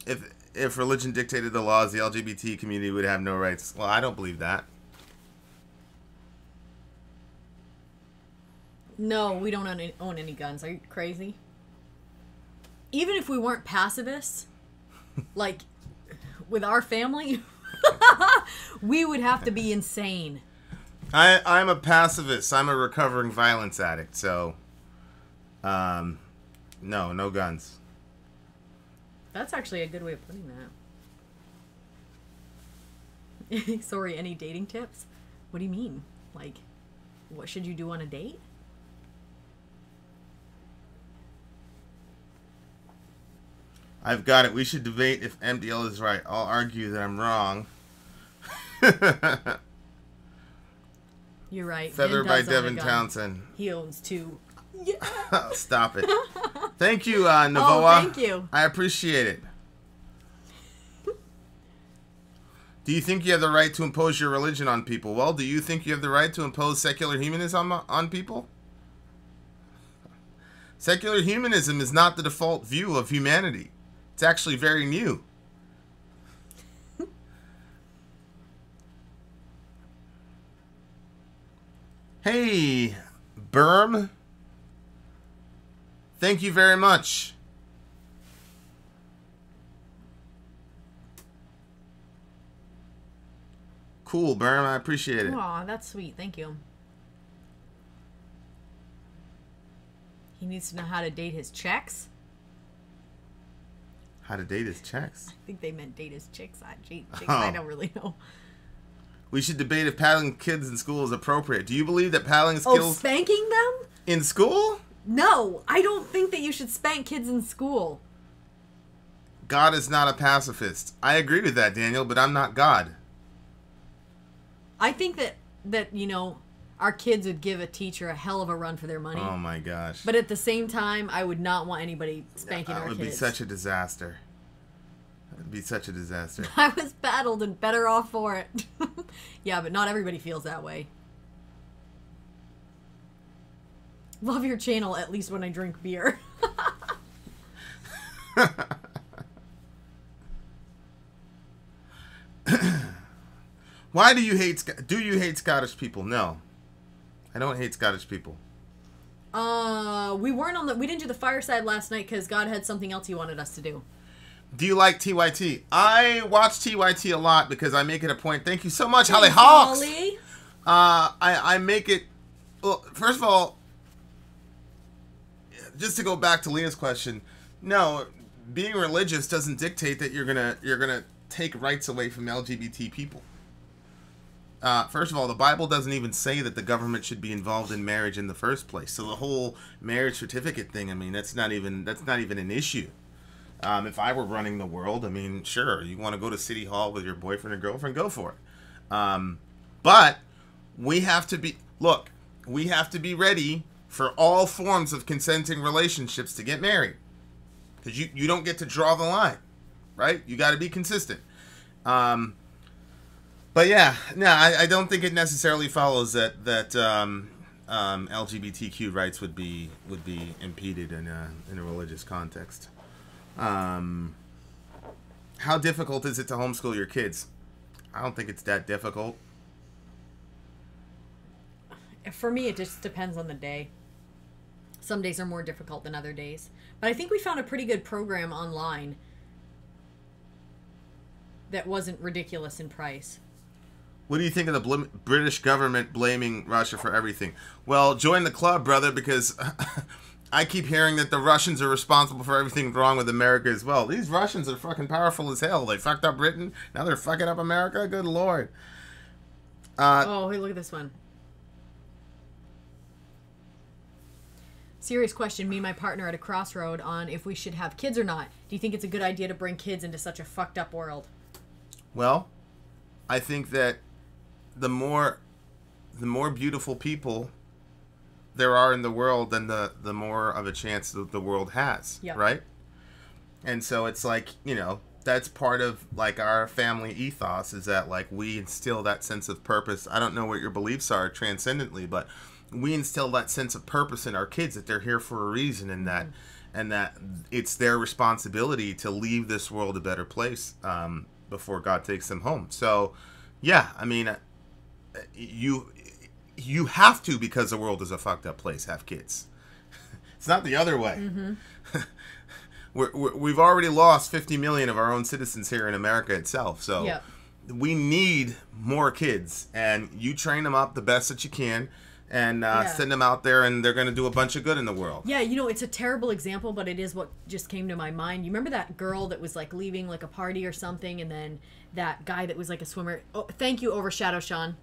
Speaker 2: if religion dictated the laws, the LGBT community would have no rights. Well, I don't believe that.
Speaker 1: No, we don't own any guns. Are you crazy? Even if we weren't pacifists, like with our family, we would have to be insane.
Speaker 2: I'm a pacifist. I'm a recovering violence addict. So, no guns.
Speaker 1: That's actually a good way of putting that. Sorry, any dating tips? What do you mean? Like, what should you do on a date?
Speaker 2: I've got it. We should debate if MDL is right. I'll argue that I'm wrong.
Speaker 1: You're right.
Speaker 2: Feather by Devin Townsend.
Speaker 1: He owns 2. Yeah.
Speaker 2: Stop it. Thank you, Navoa.
Speaker 1: Oh, thank you.
Speaker 2: I appreciate it. Do you think you have the right to impose your religion on people? Well, do you think you have the right to impose secular humanism on people? Secular humanism is not the default view of humanity. It's actually very new. Hey, Berm. Thank you very much. Cool, Berm. I appreciate it.
Speaker 1: Aw, that's sweet. Thank you. He needs to know how to date his checks.
Speaker 2: How to date his checks?
Speaker 1: I think they meant date his chicks.
Speaker 2: Oh.
Speaker 1: I don't really know.
Speaker 2: We should debate if paddling kids in school is appropriate. Do you believe that paddling skills...
Speaker 1: Oh, spanking them?
Speaker 2: In school?
Speaker 1: No, I don't think that you should spank kids in school.
Speaker 2: God is not a pacifist. I agree with that, Daniel, but I'm not God.
Speaker 1: I think that you know, our kids would give a teacher a hell of a run for their money.
Speaker 2: Oh my gosh.
Speaker 1: But at the same time, I would not want anybody spanking our kids.
Speaker 2: That would be such a disaster. That would be such a disaster.
Speaker 1: I was battled and better off for it. Yeah, but not everybody feels that way. Love your channel, at least when I drink beer.
Speaker 2: Why do you hate Scottish people? No. I don't hate Scottish people.
Speaker 1: We didn't do the fireside last night because God had something else he wanted us to do.
Speaker 2: Do you like TYT? I watch TYT a lot because I make it a point. Thank you so much, Holly Hawks.
Speaker 1: Holly.
Speaker 2: I make it. Well, first of all, just to go back to Leah's question, no, being religious doesn't dictate that you're gonna take rights away from LGBT people. First of all, the Bible doesn't even say that the government should be involved in marriage in the first place. So the whole marriage certificate thing, I mean, that's not even an issue. If I were running the world, I mean, sure, you want to go to City Hall with your boyfriend or girlfriend, go for it. But we have to be ready for all forms of consenting relationships to get married. Because you don't get to draw the line, right? You got to be consistent. But yeah, no, I don't think it necessarily follows that LGBTQ rights would be impeded in a religious context. How difficult is it to homeschool your kids? I don't think it's that difficult.
Speaker 1: For me, it just depends on the day. Some days are more difficult than other days. But I think we found a pretty good program online that wasn't ridiculous in price.
Speaker 2: What do you think of the British government blaming Russia for everything? Well, join the club, brother, because I keep hearing that the Russians are responsible for everything wrong with America as well. These Russians are fucking powerful as hell. They fucked up Britain. Now they're fucking up America. Good Lord.
Speaker 1: Oh, hey, look at this one. Serious question. Me and my partner are at a crossroad on if we should have kids or not. Do you think it's a good idea to bring kids into such a fucked up world?
Speaker 2: Well, I think that the more beautiful people there are in the world, then the more of a chance that the world has,
Speaker 1: yep.
Speaker 2: Right? And so it's like, you know, that's part of like our family ethos is that like we instill that sense of purpose. I don't know what your beliefs are transcendently, but we instill that sense of purpose in our kids that they're here for a reason and and that it's their responsibility to leave this world a better place before God takes them home. So, yeah, I mean, you have to, because the world is a fucked up place, have kids. It's not the other way.
Speaker 1: Mm-hmm.
Speaker 2: We've already lost 50 million of our own citizens here in America itself. So
Speaker 1: Yep.
Speaker 2: we need more kids, and you train them up the best that you can, and send them out there, and they're going to do a bunch of good in the world.
Speaker 1: Yeah, you know, it's a terrible example, but it is what just came to my mind. You remember that girl that was like leaving like a party or something, and then that guy that was like a swimmer. Oh, thank you, Overshadow Sean.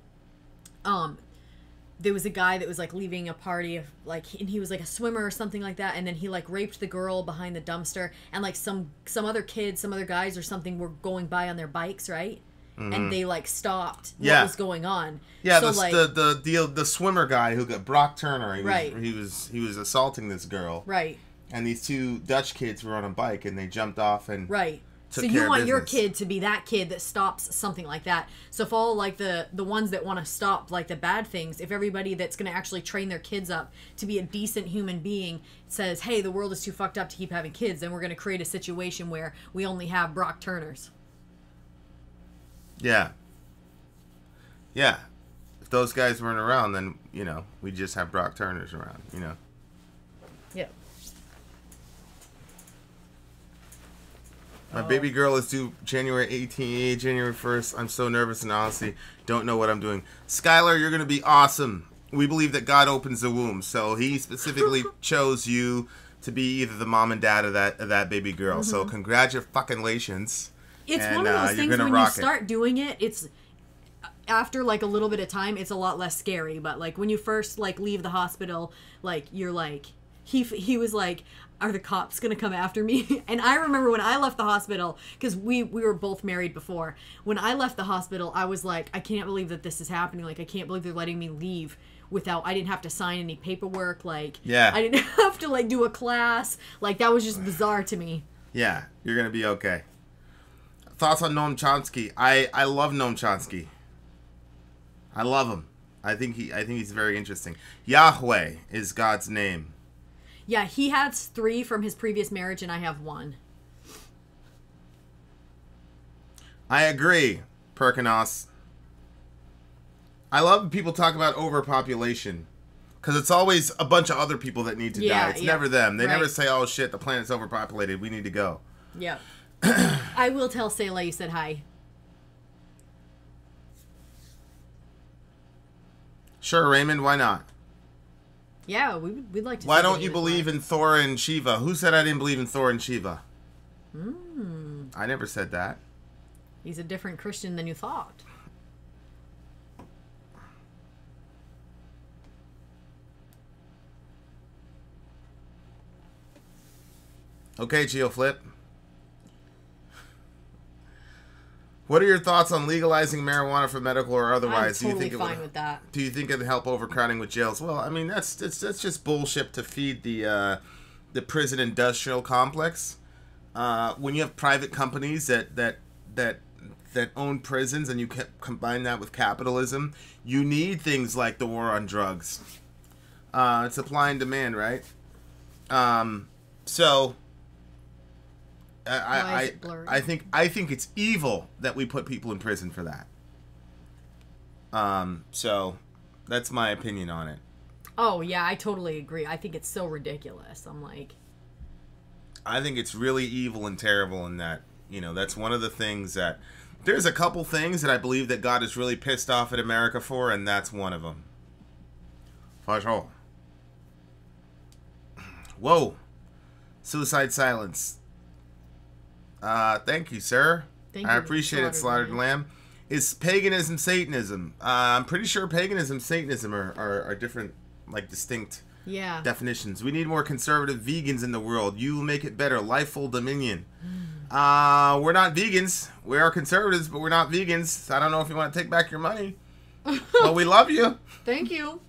Speaker 1: There was a guy that was like leaving a party of like, and he was like a swimmer or something like that, and then he like raped the girl behind the dumpster, and like some other kids, some other guys or something were going by on their bikes, right? Mm-hmm. And they like stopped what was going on.
Speaker 2: Yeah,
Speaker 1: so,
Speaker 2: the swimmer guy who got Brock Turner. He was assaulting this girl.
Speaker 1: Right.
Speaker 2: And these two Dutch kids were on a bike, and they jumped off and
Speaker 1: So you want your kid to be that kid that stops something like that. So if all like the ones that want to stop like the bad things, if everybody that's going to actually train their kids up to be a decent human being says, hey, the world is too fucked up to keep having kids, then we're going to create a situation where we only have Brock Turners.
Speaker 2: Yeah. Yeah. If those guys weren't around, then, you know, we just have Brock Turners around, you know.
Speaker 1: Yeah.
Speaker 2: My baby girl is due January 18th, January 1st. I'm so nervous and honestly don't know what I'm doing. Skylar, you're going to be awesome. We believe that God opens the womb, so he specifically chose you to be either the mom and dad of that baby girl. Mm-hmm. So congratulations.
Speaker 1: It's one of those things when you start doing it, it's after like a little bit of time, it's a lot less scary. But like when you first like leave the hospital, like you're like, he was like, are the cops gonna come after me? And I remember when I left the hospital, because we were both married before. When I left the hospital, I was like, I can't believe that this is happening. Like I can't believe they're letting me leave without, I didn't have to sign any paperwork. Like I didn't have to like do a class. Like that was just bizarre to me.
Speaker 2: Yeah, you're gonna be okay. Thoughts on Noam Chomsky? I love Noam Chomsky. I love him. I think he's very interesting. Yahweh is God's name.
Speaker 1: Yeah, he has 3 from his previous marriage, and I have 1.
Speaker 2: I agree, Perkinos. I love when people talk about overpopulation, because it's always a bunch of other people that need to die. It's never them. They never say, oh shit, the planet's overpopulated, we need to go.
Speaker 1: Yeah. I will tell Selah you said hi.
Speaker 2: Sure, Raymond, why not?
Speaker 1: Yeah, we'd like to.
Speaker 2: Why don't you believe in Thor and Shiva? Who said I didn't believe in Thor and Shiva? I never said that.
Speaker 1: He's a different Christian than you thought.
Speaker 2: Okay, GeoFlip. What are your thoughts on legalizing marijuana for medical or otherwise?
Speaker 1: I'm totally fine with that.
Speaker 2: Do you think it'd help overcrowding with jails? Well, I mean, that's just bullshit to feed the prison industrial complex. When you have private companies that own prisons and you combine that with capitalism, you need things like the war on drugs. It's supply and demand, right? So. I think it's evil that we put people in prison for that. So that's my opinion on it.
Speaker 1: Oh yeah, I totally agree. I think it's so ridiculous.
Speaker 2: I think it's really evil and terrible in that, you know, that's one of the things that there's a couple things that I believe that God is really pissed off at America for, and that's one of them. For sure. Whoa. Suicide silence. Thank you, sir. I appreciate it, Slaughtered Lamb. Is paganism Satanism? I'm pretty sure paganism and Satanism are different, like distinct definitions. We need more conservative vegans in the world. You will make it better. Lifeful Dominion. We're not vegans. We are conservatives, but we're not vegans. I don't know if you want to take back your money. But we love you.
Speaker 1: Thank you.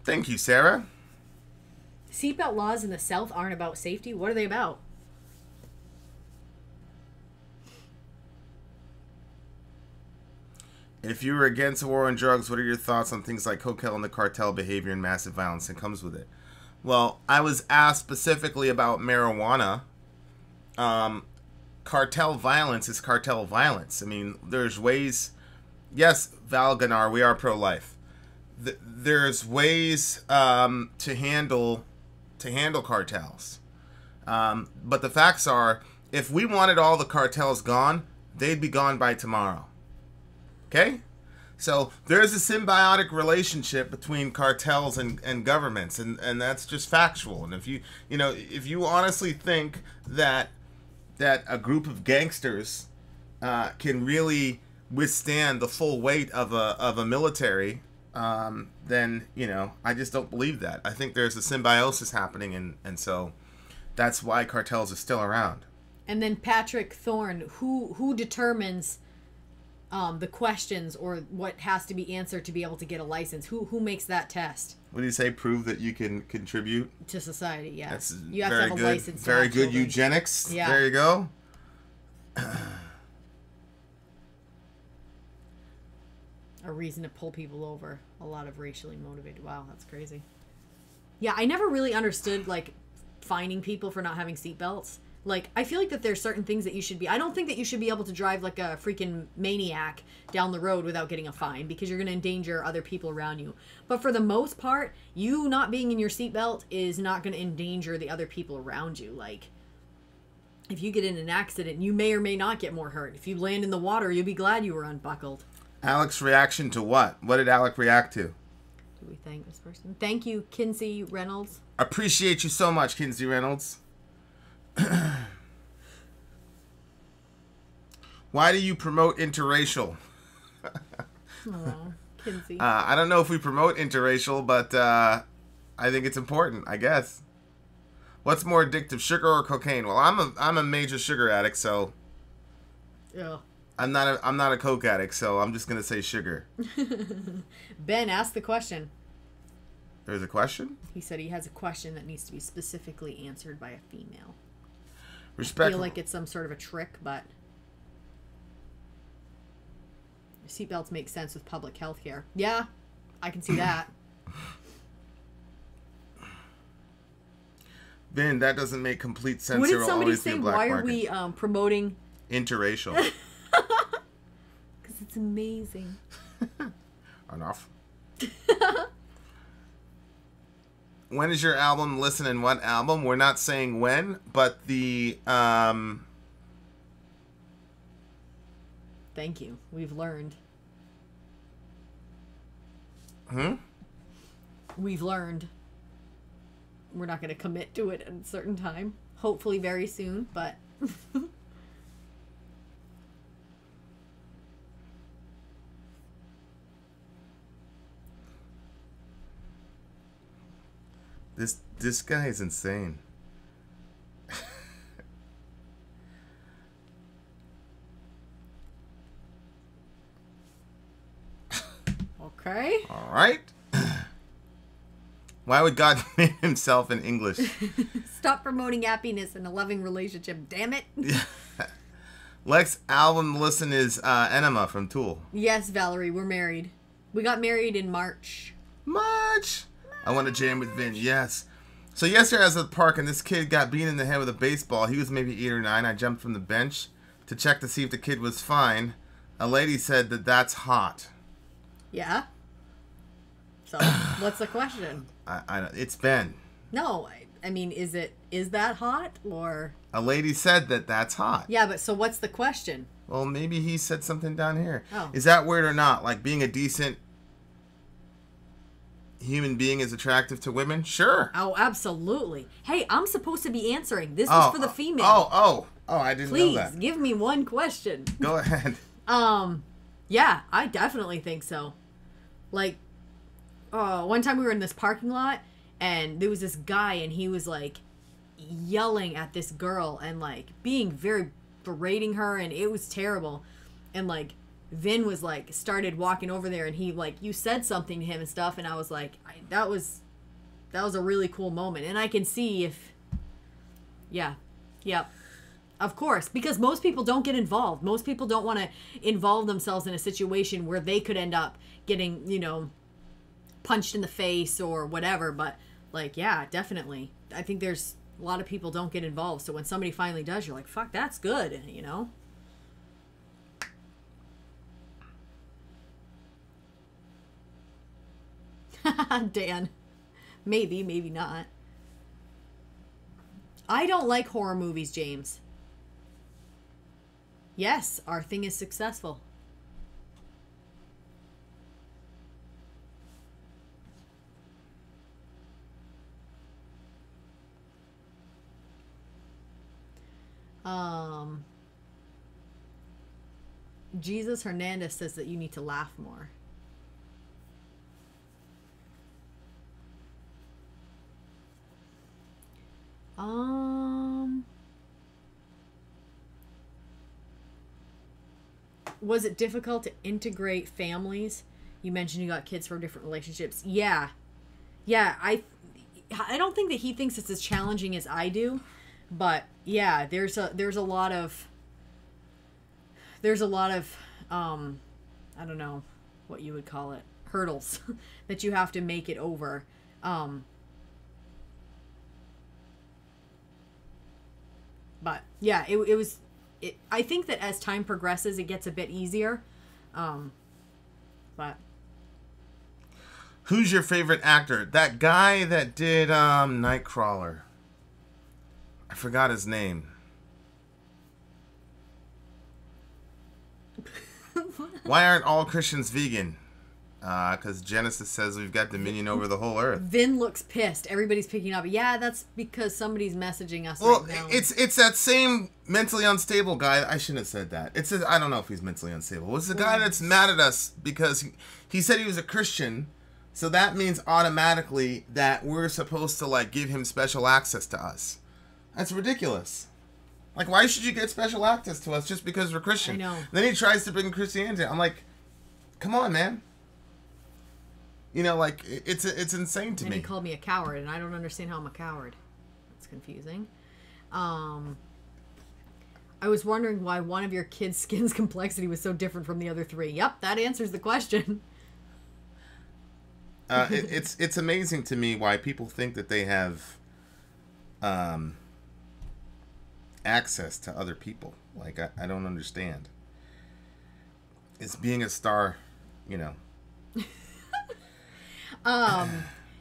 Speaker 2: Thank you, Sarah.
Speaker 1: Seatbelt laws in the South aren't about safety. What are they about?
Speaker 2: If you were against a war on drugs, what are your thoughts on things like cocaine and the cartel behavior and massive violence that comes with it? Well, I was asked specifically about marijuana. Cartel violence is cartel violence. I mean, there's ways. Yes, Val Ganar, we are pro-life. There's ways to handle cartels. But the facts are, if we wanted all the cartels gone, they'd be gone by tomorrow. Okay? So there's a symbiotic relationship between cartels and governments, and that's just factual. And if you honestly think that a group of gangsters can really withstand the full weight of a military, then I just don't believe that. I think there's a symbiosis happening, and so that's why cartels are still around.
Speaker 1: And then Patrick Thorne, who determines the questions or what has to be answered to be able to get a license? Who makes that test?
Speaker 2: What do you say? Prove that you can contribute
Speaker 1: to society. Yeah,
Speaker 2: that's
Speaker 1: you have
Speaker 2: very
Speaker 1: to have
Speaker 2: good.
Speaker 1: A license.
Speaker 2: Very good children. Eugenics.
Speaker 1: Yeah,
Speaker 2: there you go.
Speaker 1: A reason to pull people over. A lot of racially motivated. Wow, that's crazy. Yeah, I never really understood like fining people for not having seatbelts. Like, I feel like that there's certain things that you should be... I don't think that you should be able to drive like a freaking maniac down the road without getting a fine, because you're going to endanger other people around you. But for the most part, you not being in your seatbelt is not going to endanger the other people around you. Like, if you get in an accident, you may or may not get more hurt. If you land in the water, you'll be glad you were unbuckled.
Speaker 2: Alec's reaction to what? What did Alec react to?
Speaker 1: Do we thank this person? Thank you, Kinsey Reynolds.
Speaker 2: Appreciate you so much, Kinsey Reynolds. Why do you promote interracial?
Speaker 1: Oh, Kinsey.
Speaker 2: I don't know if we promote interracial, but I think it's important, I guess. What's more addictive, sugar or cocaine? Well, I'm a major sugar addict, so
Speaker 1: yeah.
Speaker 2: I'm not a coke addict, so I'm just gonna say sugar.
Speaker 1: Ben, ask the question.
Speaker 2: There's a question?
Speaker 1: He said he has a question that needs to be specifically answered by a female.
Speaker 2: Respect.
Speaker 1: I feel like it's some sort of a trick, but seatbelts make sense with public health care. Yeah, I can see that.
Speaker 2: Vin, that doesn't make complete sense.
Speaker 1: What
Speaker 2: There
Speaker 1: did
Speaker 2: will
Speaker 1: somebody
Speaker 2: always be
Speaker 1: say?
Speaker 2: a black
Speaker 1: Why are
Speaker 2: market.
Speaker 1: we promoting
Speaker 2: interracial?
Speaker 1: Because it's amazing.
Speaker 2: Enough. When is your album? Listen, and what album? We're not saying when, but the
Speaker 1: Thank you. We've learned. We've learned. We're not going to commit to it at a certain time. Hopefully very soon, but
Speaker 2: This guy is insane.
Speaker 1: okay.
Speaker 2: All right. Why would God name himself in English?
Speaker 1: Stop promoting happiness in a loving relationship, damn it.
Speaker 2: Lex album listen is Enema from Tool.
Speaker 1: Yes, Valerie, we're married. We got married in March.
Speaker 2: March. I want to jam with Vin. Yes. So yesterday I was at the park and this kid got beaten in the head with a baseball. He was maybe 8 or 9. I jumped from the bench to check to see if the kid was fine. A lady said that that's hot.
Speaker 1: Yeah. So, what's the question?
Speaker 2: It's Ben.
Speaker 1: No, I mean, is that hot or?
Speaker 2: A lady said that that's hot.
Speaker 1: Yeah, but so what's the question?
Speaker 2: Well, maybe he said something down here.
Speaker 1: Oh.
Speaker 2: Is that weird or not? Like being a decent human being is attractive to women? Sure.
Speaker 1: Oh, absolutely. Hey, I'm supposed to be answering. This is for the female.
Speaker 2: Oh, I didn't know that.
Speaker 1: Please, give me one question.
Speaker 2: Go ahead.
Speaker 1: Yeah, I definitely think so. Like, one time we were in this parking lot, and there was this guy, and he was, like, yelling at this girl, and, like, being very berating her, and it was terrible. And, like, Vin was, like, started walking over there, and he, like, you said something to him and stuff, and I was like, that was a really cool moment. And I can see if, yeah, yep. Of course, because most people don't get involved. Most people don't want to involve themselves in a situation where they could end up getting, punched in the face or whatever. But, like, yeah, definitely. I think there's a lot of people don't get involved. So when somebody finally does, you're like, fuck, that's good, Dan. Maybe, maybe not. I don't like horror movies, James. Yes, our thing is successful. Jesus Hernandez says that you need to laugh more. Was it difficult to integrate families? You mentioned you got kids from different relationships. Yeah. I don't think that he thinks it's as challenging as I do, but yeah, there's a lot of I don't know what you would call it, hurdles that you have to make it over. But yeah, it was. I think that as time progresses, it gets a bit easier. But
Speaker 2: who's your favorite actor? That guy that did Nightcrawler. I forgot his name. Why aren't all Christians vegan? Because Genesis says we've got dominion over the whole earth.
Speaker 1: Vin looks pissed. Everybody's picking up. Yeah, that's because somebody's messaging us
Speaker 2: right
Speaker 1: now.
Speaker 2: It's that same mentally unstable guy. I shouldn't have said that. I don't know if he's mentally unstable. It's the guy that's mad at us because he said he was a Christian, so that means automatically that we're supposed to give him special access to us. That's ridiculous. Why should you get special access to us just because we're Christian?
Speaker 1: I know.
Speaker 2: Then he tries to bring Christianity. I'm like, come on, man. It's insane to me.
Speaker 1: And he called me a coward, and I don't understand how I'm a coward. That's confusing. I was wondering why one of your kids' skin's complexity was so different from the other three. Yep, that answers the question.
Speaker 2: It's amazing to me why people think that they have access to other people. I don't understand. It's being a star,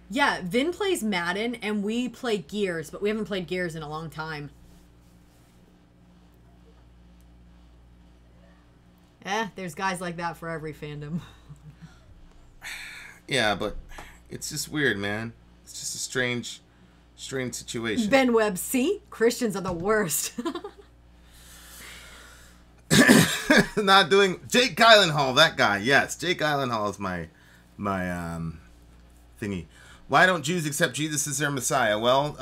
Speaker 1: Yeah, Vin plays Madden, and we play Gears, but we haven't played Gears in a long time. There's guys like that for every fandom.
Speaker 2: Yeah, but it's just weird, man. It's just a strange situation.
Speaker 1: Ben Webb, see? Christians are the worst.
Speaker 2: Not doing... Jake Gyllenhaal, that guy. Yes, Jake Gyllenhaal is my thingy. Why don't Jews accept Jesus as their Messiah? Well,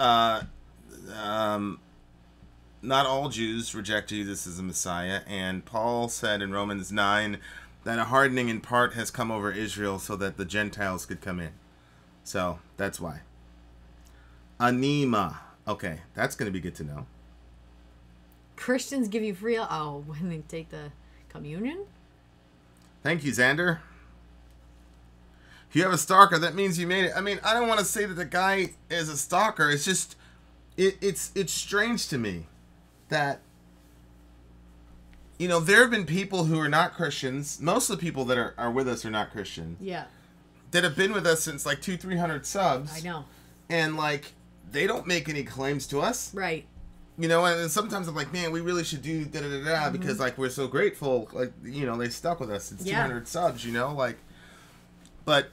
Speaker 2: not all Jews reject Jesus as a Messiah, and Paul said in Romans 9 that a hardening in part has come over Israel so that the Gentiles could come in. So, that's why. Anima. Okay, that's going to be good to know.
Speaker 1: Christians give you free... Oh, when they take the communion?
Speaker 2: Thank you, Xander. If you have a stalker, that means you made it. I mean, I don't want to say that the guy is a stalker. It's just... It's strange to me that... there have been people who are not Christians. Most of the people that are with us are not Christians.
Speaker 1: Yeah.
Speaker 2: That have been with us since 200-300 subs.
Speaker 1: I know.
Speaker 2: And they don't make any claims to us.
Speaker 1: Right.
Speaker 2: And sometimes I'm like, man, we really should do da-da-da-da because, we're so grateful. They stuck with us since 200 subs, But,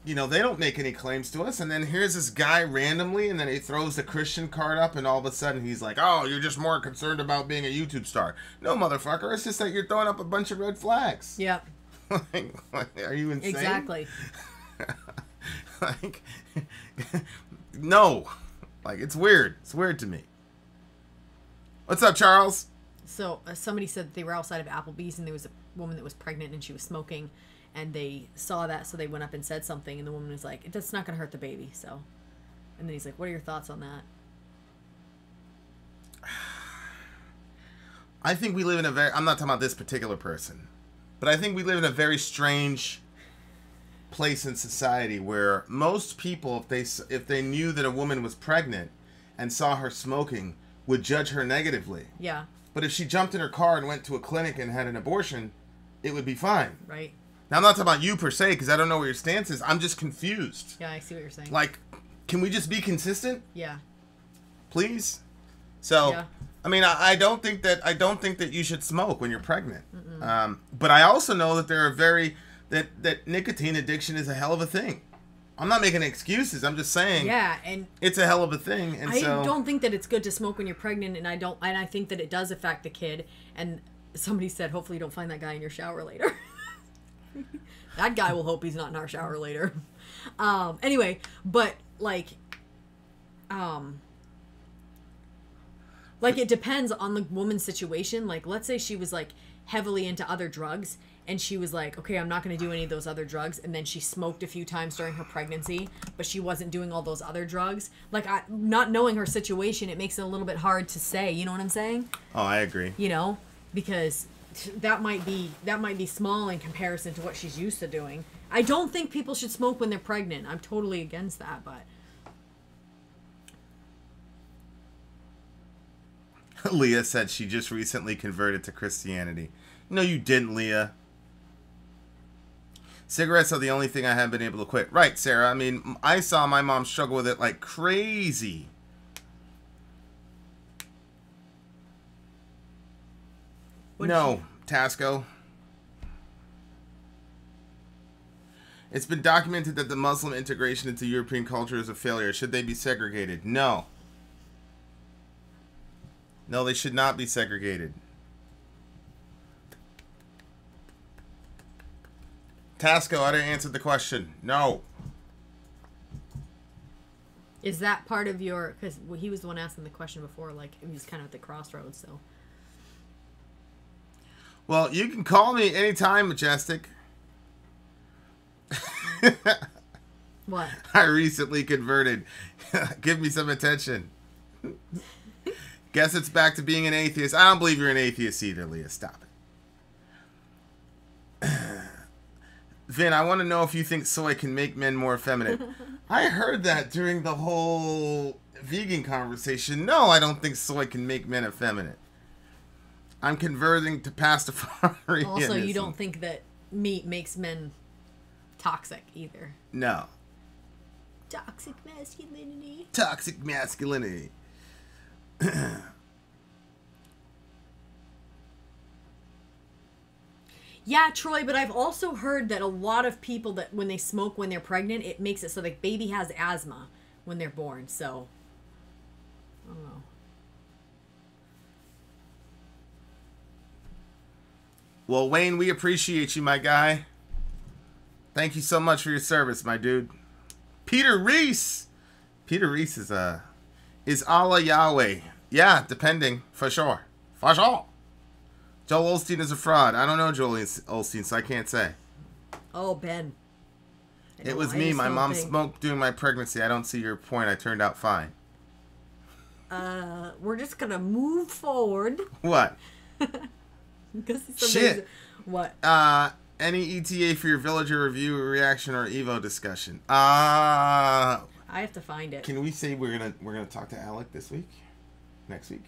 Speaker 2: they don't make any claims to us. And then here's this guy randomly, and then he throws the Christian card up, and all of a sudden he's like, oh, you're just more concerned about being a YouTube star. No, motherfucker. It's just that you're throwing up a bunch of red flags.
Speaker 1: Yep.
Speaker 2: Are you insane?
Speaker 1: Exactly.
Speaker 2: No. It's weird. It's weird to me. What's up, Charles?
Speaker 1: So somebody said that they were outside of Applebee's and there was a woman that was pregnant and she was smoking, and they saw that, so they went up and said something, and the woman was like, "It's not going to hurt the baby." So, and then he's like, "What are your thoughts on that?"
Speaker 2: I think we live in a very... I'm not talking about this particular person. But I think we live in a very strange place in society where most people, if they knew that a woman was pregnant and saw her smoking, would judge her negatively.
Speaker 1: Yeah.
Speaker 2: But if she jumped in her car and went to a clinic and had an abortion, it would be fine.
Speaker 1: Right.
Speaker 2: Now, I'm not talking about you per se, because I don't know what your stance is. I'm just confused.
Speaker 1: Yeah, I see what you're saying.
Speaker 2: Like, can we just be consistent?
Speaker 1: Yeah.
Speaker 2: Please? So,
Speaker 1: Yeah.
Speaker 2: I mean, I don't think that you should smoke when you're pregnant. But I also know that there are that nicotine addiction is a hell of a thing. I'm not making excuses. I'm just saying.
Speaker 1: Yeah, and
Speaker 2: it's a hell of a thing. And
Speaker 1: I don't think that it's good to smoke when you're pregnant, and I think that it does affect the kid. And somebody said, hopefully you don't find that guy in your shower later. That guy will hope he's not in our shower later. Anyway, but like it depends on the woman's situation. Like, let's say she was like heavily into other drugs, and she was like, okay, I'm not going to do any of those other drugs, and then she smoked a few times during her pregnancy, but she wasn't doing all those other drugs. Like, not knowing her situation, it makes it a little bit hard to say. You know what I'm saying?
Speaker 2: Oh, I agree.
Speaker 1: You know, because that might be small in comparison to what she's used to doing. I don't think people should smoke when they're pregnant. I'm totally against that, but
Speaker 2: Leah said she just recently converted to Christianity. No, you didn't, Leah. Cigarettes are the only thing I haven't been able to quit. Right, Sarah. I mean, I saw my mom struggle with it like crazy. No, Tasco. It's been documented that the Muslim integration into European culture is a failure. Should they be segregated? No. No, they should not be segregated. Tasco, I didn't answer the question. No.
Speaker 1: is that part of your... Because he was the one asking the question before, like, he was kind of at the crossroads, so...
Speaker 2: Well, you can call me anytime, Majestic.
Speaker 1: What?
Speaker 2: I recently converted. Give me some attention. Guess it's back to being an atheist. I don't believe you're an atheist either, Leah. Stop it. Vin, I want to know if you think soy can make men more effeminate. I heard that during the whole vegan conversation. No, I don't think soy can make men effeminate. I'm converting to Pastafarianism.
Speaker 1: Also, you don't think that meat makes men toxic either.
Speaker 2: No.
Speaker 1: Toxic masculinity.
Speaker 2: Toxic masculinity.
Speaker 1: Yeah, Troy, but I've also heard that a lot of people that when they smoke when they're pregnant, it makes it so the baby has asthma when they're born. So, I don't know.
Speaker 2: Well, Wayne, we appreciate you, my guy. Thank you so much for your service, my dude. Peter Reese. Peter Reese is Allah Yahweh. Yeah, depending. For sure. For sure. Joel Osteen is a fraud. I don't know Joel Osteen, so I can't say.
Speaker 1: Oh, Ben.
Speaker 2: It was me. My mom smoked during my pregnancy. I don't see your point. I turned out fine.
Speaker 1: We're just going to move forward.
Speaker 2: What? Shit.
Speaker 1: What?
Speaker 2: Any ETA for your villager review, reaction, or Evo discussion? I
Speaker 1: have to find it.
Speaker 2: Can we say we're gonna talk to Alec this week? Next week?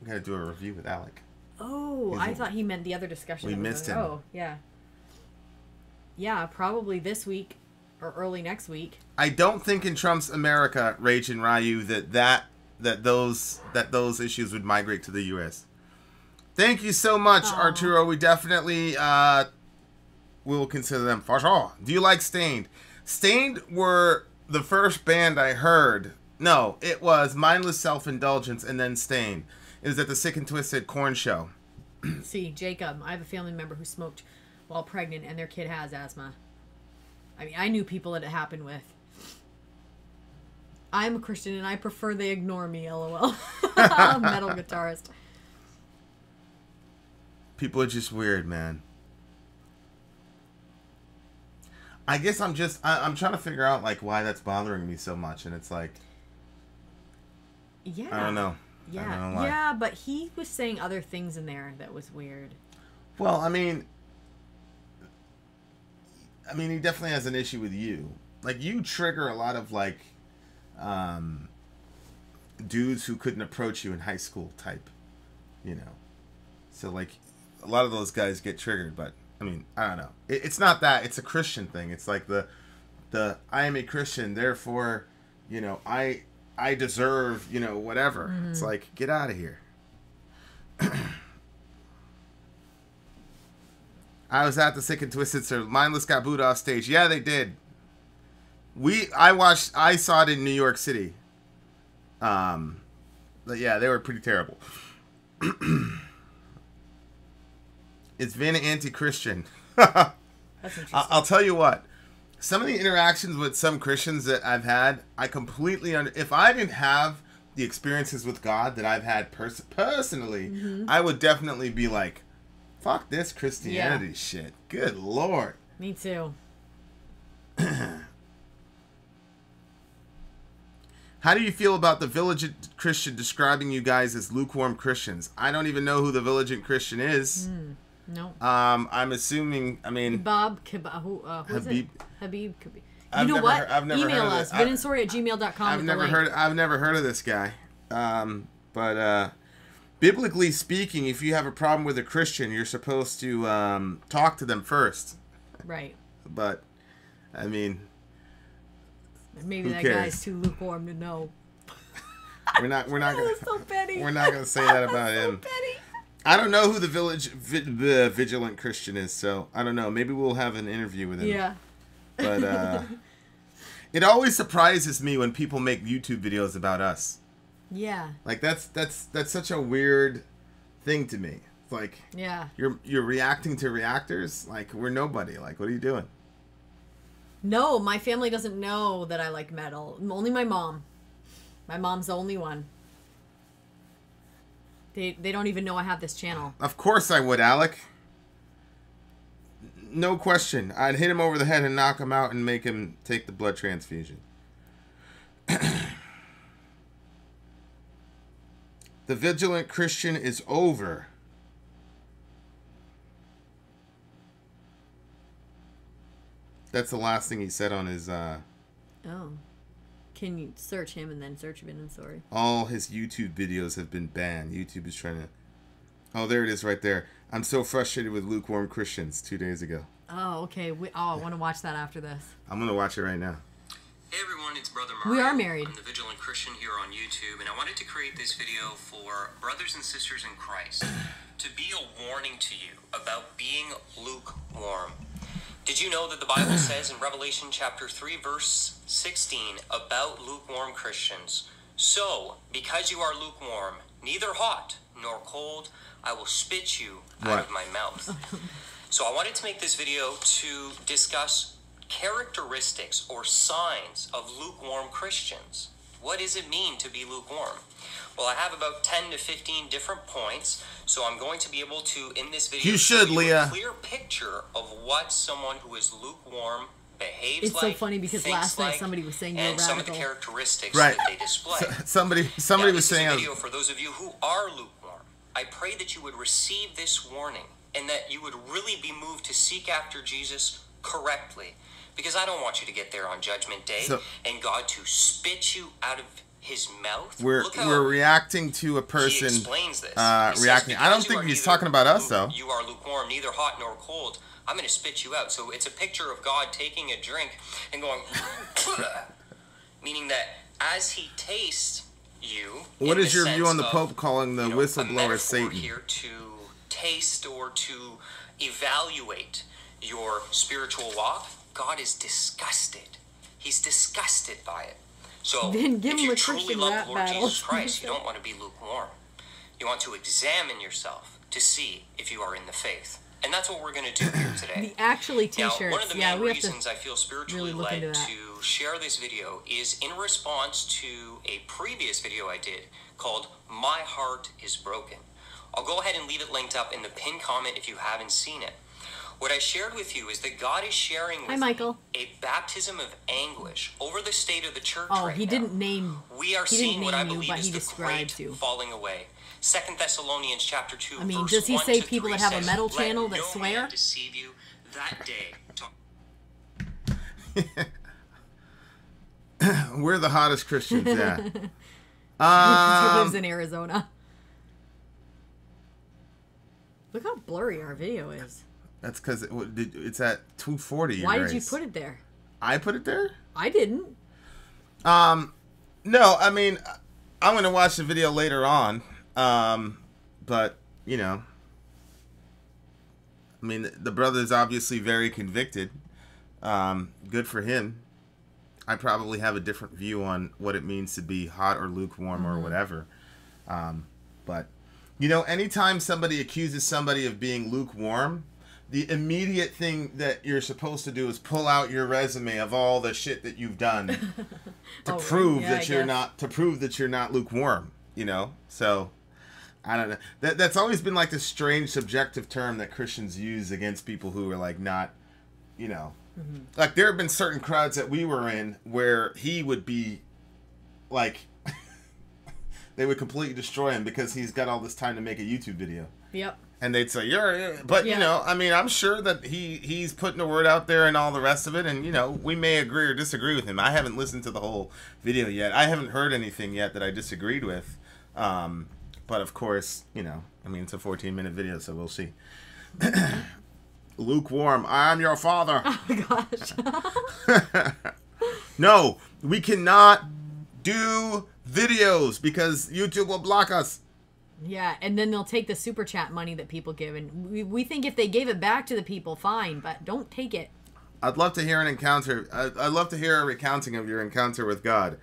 Speaker 2: We gotta do a review with Alec.
Speaker 1: Oh, I thought he meant the other discussion.
Speaker 2: We missed him.
Speaker 1: Oh, yeah. Yeah, probably this week or early next week.
Speaker 2: I don't think in Trump's America, Rage and Ryu, that those issues would migrate to the U.S. Thank you so much, Arturo. We definitely will consider them for sure. Do you like Stained? Stained were the first band I heard. No, it was Mindless Self-Indulgence and then Stained. It was at the Sick and Twisted Corn Show.
Speaker 1: See, Jacob, I have a family member who smoked while pregnant and their kid has asthma. I mean, I knew people that it happened with. I'm a Christian and I prefer they ignore me, lol. Metal guitarist.
Speaker 2: People are just weird, man. I guess I'm trying to figure out like why that's bothering me so much, and it's like,
Speaker 1: yeah,
Speaker 2: I don't know.
Speaker 1: Yeah,
Speaker 2: I don't know why.
Speaker 1: yeah, but he was saying other things in there that was weird.
Speaker 2: Well, I mean, he definitely has an issue with you. Like, you trigger a lot of, like, dudes who couldn't approach you in high school type, you know. So, like, a lot of those guys get triggered, but, I mean, I don't know. It's not that. It's a Christian thing. It's like the I am a Christian, therefore, you know, I deserve, you know, whatever. Mm-hmm. It's like, get out of here. I was at the Sick and Twisted, so Mindless got booed off stage. Yeah, they did. I saw it in New York City. But yeah, they were pretty terrible. It's Vin anti-Christian.
Speaker 1: That's interesting.
Speaker 2: I'll tell you what. Some of the interactions with some Christians that I've had, I completely if I didn't have the experiences with God that I've had personally, mm-hmm. I would definitely be like, fuck this Christianity shit. Good Lord.
Speaker 1: Me too.
Speaker 2: How do you feel about the Vigilant Christian describing you guys as lukewarm Christians? I don't even know who the Vigilant Christian is.
Speaker 1: No.
Speaker 2: I'm assuming, I mean...
Speaker 1: who is it? Habib.
Speaker 2: You
Speaker 1: know what?
Speaker 2: I've never
Speaker 1: Email
Speaker 2: heard of
Speaker 1: us. vinandsori@gmail.com.
Speaker 2: I've never heard of this guy. But biblically speaking, if you have a problem with a Christian, you're supposed to talk to them first.
Speaker 1: Right.
Speaker 2: But, I mean...
Speaker 1: Maybe that guy's too lukewarm to know.
Speaker 2: We're not gonna.
Speaker 1: So petty.
Speaker 2: We're not gonna say that about him.
Speaker 1: Petty.
Speaker 2: I don't know who the Vigilant Christian is, so I don't know. Maybe we'll have an interview with him.
Speaker 1: Yeah.
Speaker 2: But it always surprises me when people make YouTube videos about us.
Speaker 1: Yeah.
Speaker 2: Like that's such a weird thing to me. It's like you're reacting to reactors. Like we're nobody. Like what are you doing?
Speaker 1: No, my family doesn't know that I like metal. Only my mom. My mom's the only one. They don't even know I have this channel.
Speaker 2: Of course I would, Alec. No question. I'd hit him over the head and knock him out and make him take the blood transfusion. The Vigilant Christian is over. That's the last thing he said on his...
Speaker 1: Oh. Can you search him and then search Vin and Sori?
Speaker 2: All his YouTube videos have been banned. YouTube is trying to... Oh, there it is right there. I'm so frustrated with Lukewarm Christians 2 days ago.
Speaker 1: Oh, okay. I want to watch that after this.
Speaker 2: I'm going to watch it right now.
Speaker 4: Hey everyone, it's Brother Mario.
Speaker 1: We are married.
Speaker 4: I'm the Vigilant Christian here on YouTube, and I wanted to create this video for brothers and sisters in Christ to be a warning to you about being lukewarm. Did you know that the Bible says in Revelation chapter 3 verse 16 about lukewarm Christians? So, because you are lukewarm, neither hot nor cold, I will spit you out of my mouth. So I wanted to make this video to discuss characteristics or signs of lukewarm Christians. What does it mean to be lukewarm? Well, I have about 10 to 15 different points, so I'm going to be able to, in this video,
Speaker 2: show you
Speaker 4: a clear picture of what someone who is lukewarm behaves
Speaker 1: it's
Speaker 4: like,
Speaker 1: so funny because last night somebody was saying you're
Speaker 4: and
Speaker 1: radical.
Speaker 4: some of the characteristics that they display.
Speaker 2: Somebody
Speaker 4: now,
Speaker 2: was saying...
Speaker 4: This is a video for those of you who are lukewarm. I pray that you would receive this warning and that you would really be moved to seek after Jesus correctly. Because I don't want you to get there on Judgment Day and God to spit you out of his mouth.
Speaker 2: We're reacting to a person.
Speaker 4: He explains this.
Speaker 2: Reacting. I don't think he's talking about us, though.
Speaker 4: You are lukewarm, neither hot nor cold. I'm going to spit you out. So it's a picture of God taking a drink and going, meaning that as he tastes you.
Speaker 2: What is your view on the Pope calling the whistleblower Satan?
Speaker 4: Here to taste or to evaluate your spiritual walk. God is disgusted. He's disgusted by it. So
Speaker 1: then give
Speaker 4: if
Speaker 1: him
Speaker 4: you
Speaker 1: a
Speaker 4: truly
Speaker 1: Christian
Speaker 4: love
Speaker 1: rap
Speaker 4: the Lord
Speaker 1: battle.
Speaker 4: Jesus Christ, you don't want to be lukewarm. You want to examine yourself to see if you are in the faith. And that's what we're going to do here today.
Speaker 1: The actually t-shirts.
Speaker 4: Now, one of the main
Speaker 1: we have
Speaker 4: reasons I feel spiritually
Speaker 1: really
Speaker 4: led to share this video is in response to a previous video I did called My Heart is Broken. I'll go ahead and leave it linked up in the pinned comment if you haven't seen it. What I shared with you is that God is sharing with
Speaker 1: Michael.
Speaker 4: me a baptism of anguish over the state of the church
Speaker 1: Oh,
Speaker 4: right
Speaker 1: he
Speaker 4: now.
Speaker 1: didn't name.
Speaker 4: We are
Speaker 1: He didn't
Speaker 4: seeing what I
Speaker 1: name you,
Speaker 4: believe
Speaker 1: but
Speaker 4: is
Speaker 1: he
Speaker 4: the
Speaker 1: described
Speaker 4: great
Speaker 1: you.
Speaker 4: falling away. 2 Thessalonians chapter 2,
Speaker 1: I mean,
Speaker 4: verse
Speaker 1: does he
Speaker 4: 1
Speaker 1: say
Speaker 4: to
Speaker 1: people
Speaker 4: 3
Speaker 1: that have a
Speaker 4: says,
Speaker 1: metal
Speaker 4: "Let
Speaker 1: channel that
Speaker 4: no
Speaker 1: swear?"
Speaker 4: man deceive you that day."
Speaker 2: We're the hottest Christians, yeah.
Speaker 1: He lives in Arizona. Look how blurry our video is.
Speaker 2: That's because it's at 240.
Speaker 1: Why did you put it there?
Speaker 2: I put it there?
Speaker 1: I didn't.
Speaker 2: No, I mean, I'm going to watch the video later on. But, you know, I mean, the brother's obviously very convicted. Good for him. I probably have a different view on what it means to be hot or lukewarm or whatever. But, you know, anytime somebody accuses somebody of being lukewarm, the immediate thing that you're supposed to do is pull out your resume of all the shit that you've done to prove that you're not lukewarm, you know? So, I don't know. That's always been like this strange subjective term that Christians use against people who are like not, you know, like there have been certain crowds that we were in where he would be like, they would completely destroy him because he's got all this time to make a YouTube video.
Speaker 1: Yep.
Speaker 2: And they'd say, but you know, I mean, I'm sure that he's putting the word out there and all the rest of it. And, you know, we may agree or disagree with him. I haven't listened to the whole video yet. I haven't heard anything yet that I disagreed with. But of course, you know, I mean, it's a 14-minute video, so we'll see. Lukewarm, I am your father.
Speaker 1: Oh my gosh.
Speaker 2: No, we cannot do videos because YouTube will block us.
Speaker 1: Yeah, and then they'll take the super chat money that people give, and we think if they gave it back to the people, fine, but don't take it.
Speaker 2: I'd love to hear an encounter. I'd love to hear a recounting of your encounter with God.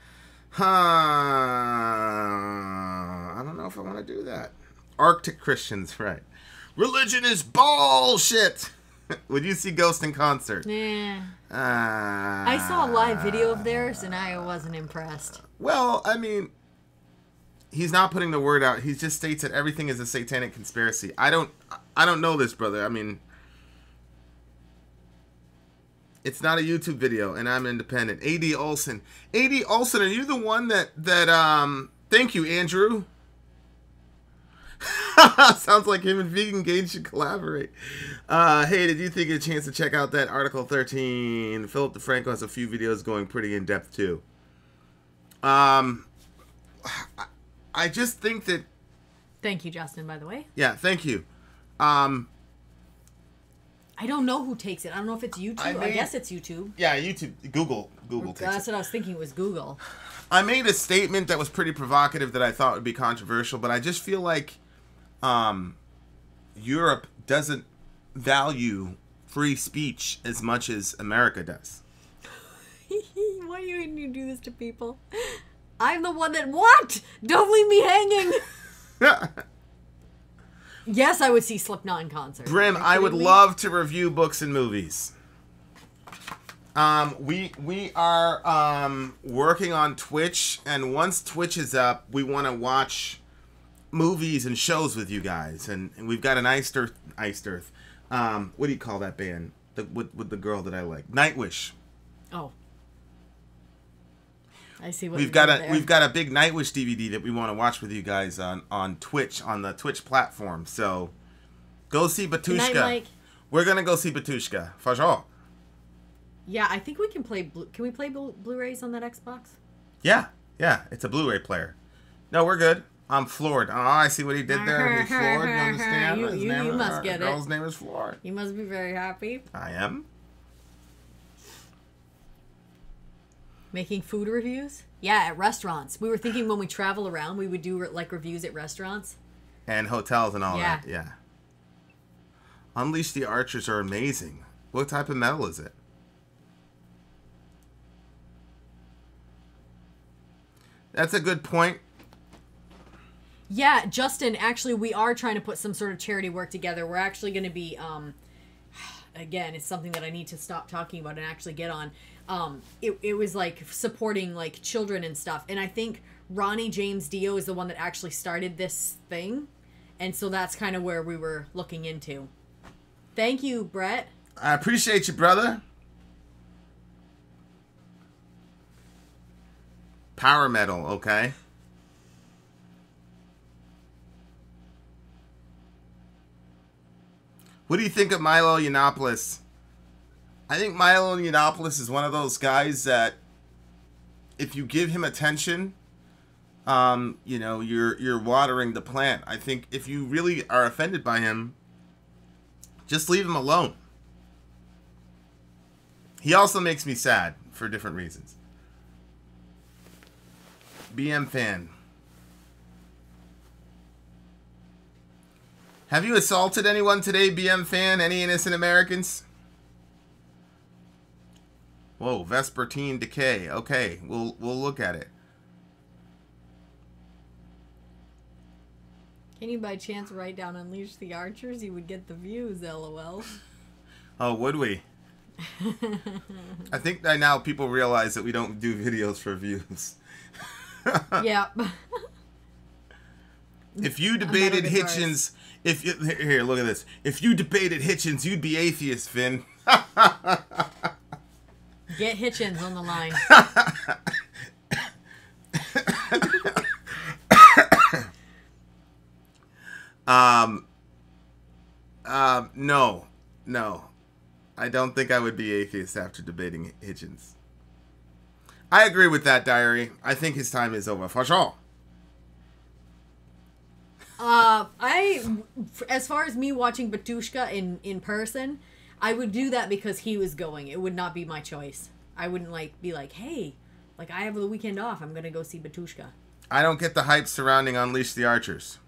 Speaker 2: I don't know if I want to do that. Arctic Christians, right? Religion is bullshit. Would you see Ghost in concert?
Speaker 1: Yeah. I saw a live video of theirs, and I wasn't impressed.
Speaker 2: Well, I mean, he's not putting the word out. He just states that everything is a satanic conspiracy. I don't know this, brother. I mean, it's not a YouTube video, and I'm independent. A.D. Olson. A.D. Olson, are you the one that thank you, Andrew. Sounds like him and Vegan Gage should collaborate. Hey, did you think you had a chance to check out that Article 13? Philip DeFranco has a few videos going pretty in-depth, too. I just think that...
Speaker 1: Thank you, Justin, by the way.
Speaker 2: Yeah, thank you.
Speaker 1: I don't know who takes it. I don't know if it's YouTube. I guess it's YouTube.
Speaker 2: Yeah, YouTube. Google takes it.
Speaker 1: That's what I was thinking. It was Google.
Speaker 2: I made a statement that was pretty provocative that I thought would be controversial, but I just feel like Europe doesn't value free speech as much as America does.
Speaker 1: Why do you do this to people? I'm the one that... What? Don't leave me hanging. Yes, I would see Slipknot in concert.
Speaker 2: Brim, I would love to review books and movies. We are working on Twitch, and once Twitch is up, we want to watch movies and shows with you guys. And we've got an Iced Earth. What do you call that band? With the girl that I like, Nightwish.
Speaker 1: Oh, I see what
Speaker 2: we've got a big Nightwish DVD that we want to watch with you guys on Twitch, on the Twitch platform. So go see Batushka.
Speaker 1: Good night, Mike.
Speaker 2: We're gonna go see Batushka for sure.
Speaker 1: Yeah, I think we can play. Can we play Blu-rays on that Xbox?
Speaker 2: Yeah, it's a Blu-ray player. No, we're good. I'm floored. Oh, I see what he did there. He's floored. You understand?
Speaker 1: You must get it.
Speaker 2: The girl's name is Floored.
Speaker 1: You must be very happy.
Speaker 2: I am.
Speaker 1: Making food reviews? Yeah, at restaurants. We were thinking when we travel around, we would do like reviews at restaurants.
Speaker 2: And hotels and all that. Yeah. Unleash the Archers are amazing. What type of metal is it? That's a good point.
Speaker 1: Yeah, Justin, actually, we are trying to put some sort of charity work together. We're actually going to be, again, it's something that I need to stop talking about and actually get on. It was like supporting like children and stuff. And I think Ronnie James Dio is the one that actually started this thing. And so that's kind of where we were looking into. Thank you, Brett.
Speaker 2: I appreciate you, brother. Power metal, okay. What do you think of Milo Yiannopoulos? I think Milo Yiannopoulos is one of those guys that if you give him attention, you know, you're watering the plant. I think if you really are offended by him, just leave him alone. He also makes me sad for different reasons. BM fan. Have you assaulted anyone today, BM fan? Any innocent Americans? Whoa, Vespertine Decay. Okay, we'll look at it.
Speaker 1: Can you by chance write down Unleash the Archers? You would get the views, lol.
Speaker 2: Oh, would we? I think by now people realize that we don't do videos for views.
Speaker 1: Yeah.
Speaker 2: If you debated Hitchens, here, look at this. If you debated Hitchens, you'd be atheist, Finn.
Speaker 1: Get Hitchens on the line. No. I don't think I would be atheist after debating Hitchens. I agree with that, Diary. I think his time is over, for sure. As far as me watching Batushka in person, I would do that because he was going. It would not be my choice. I wouldn't be like, hey, I have the weekend off. I'm gonna go see Batushka.
Speaker 2: I don't get the hype surrounding Unleash the Archers.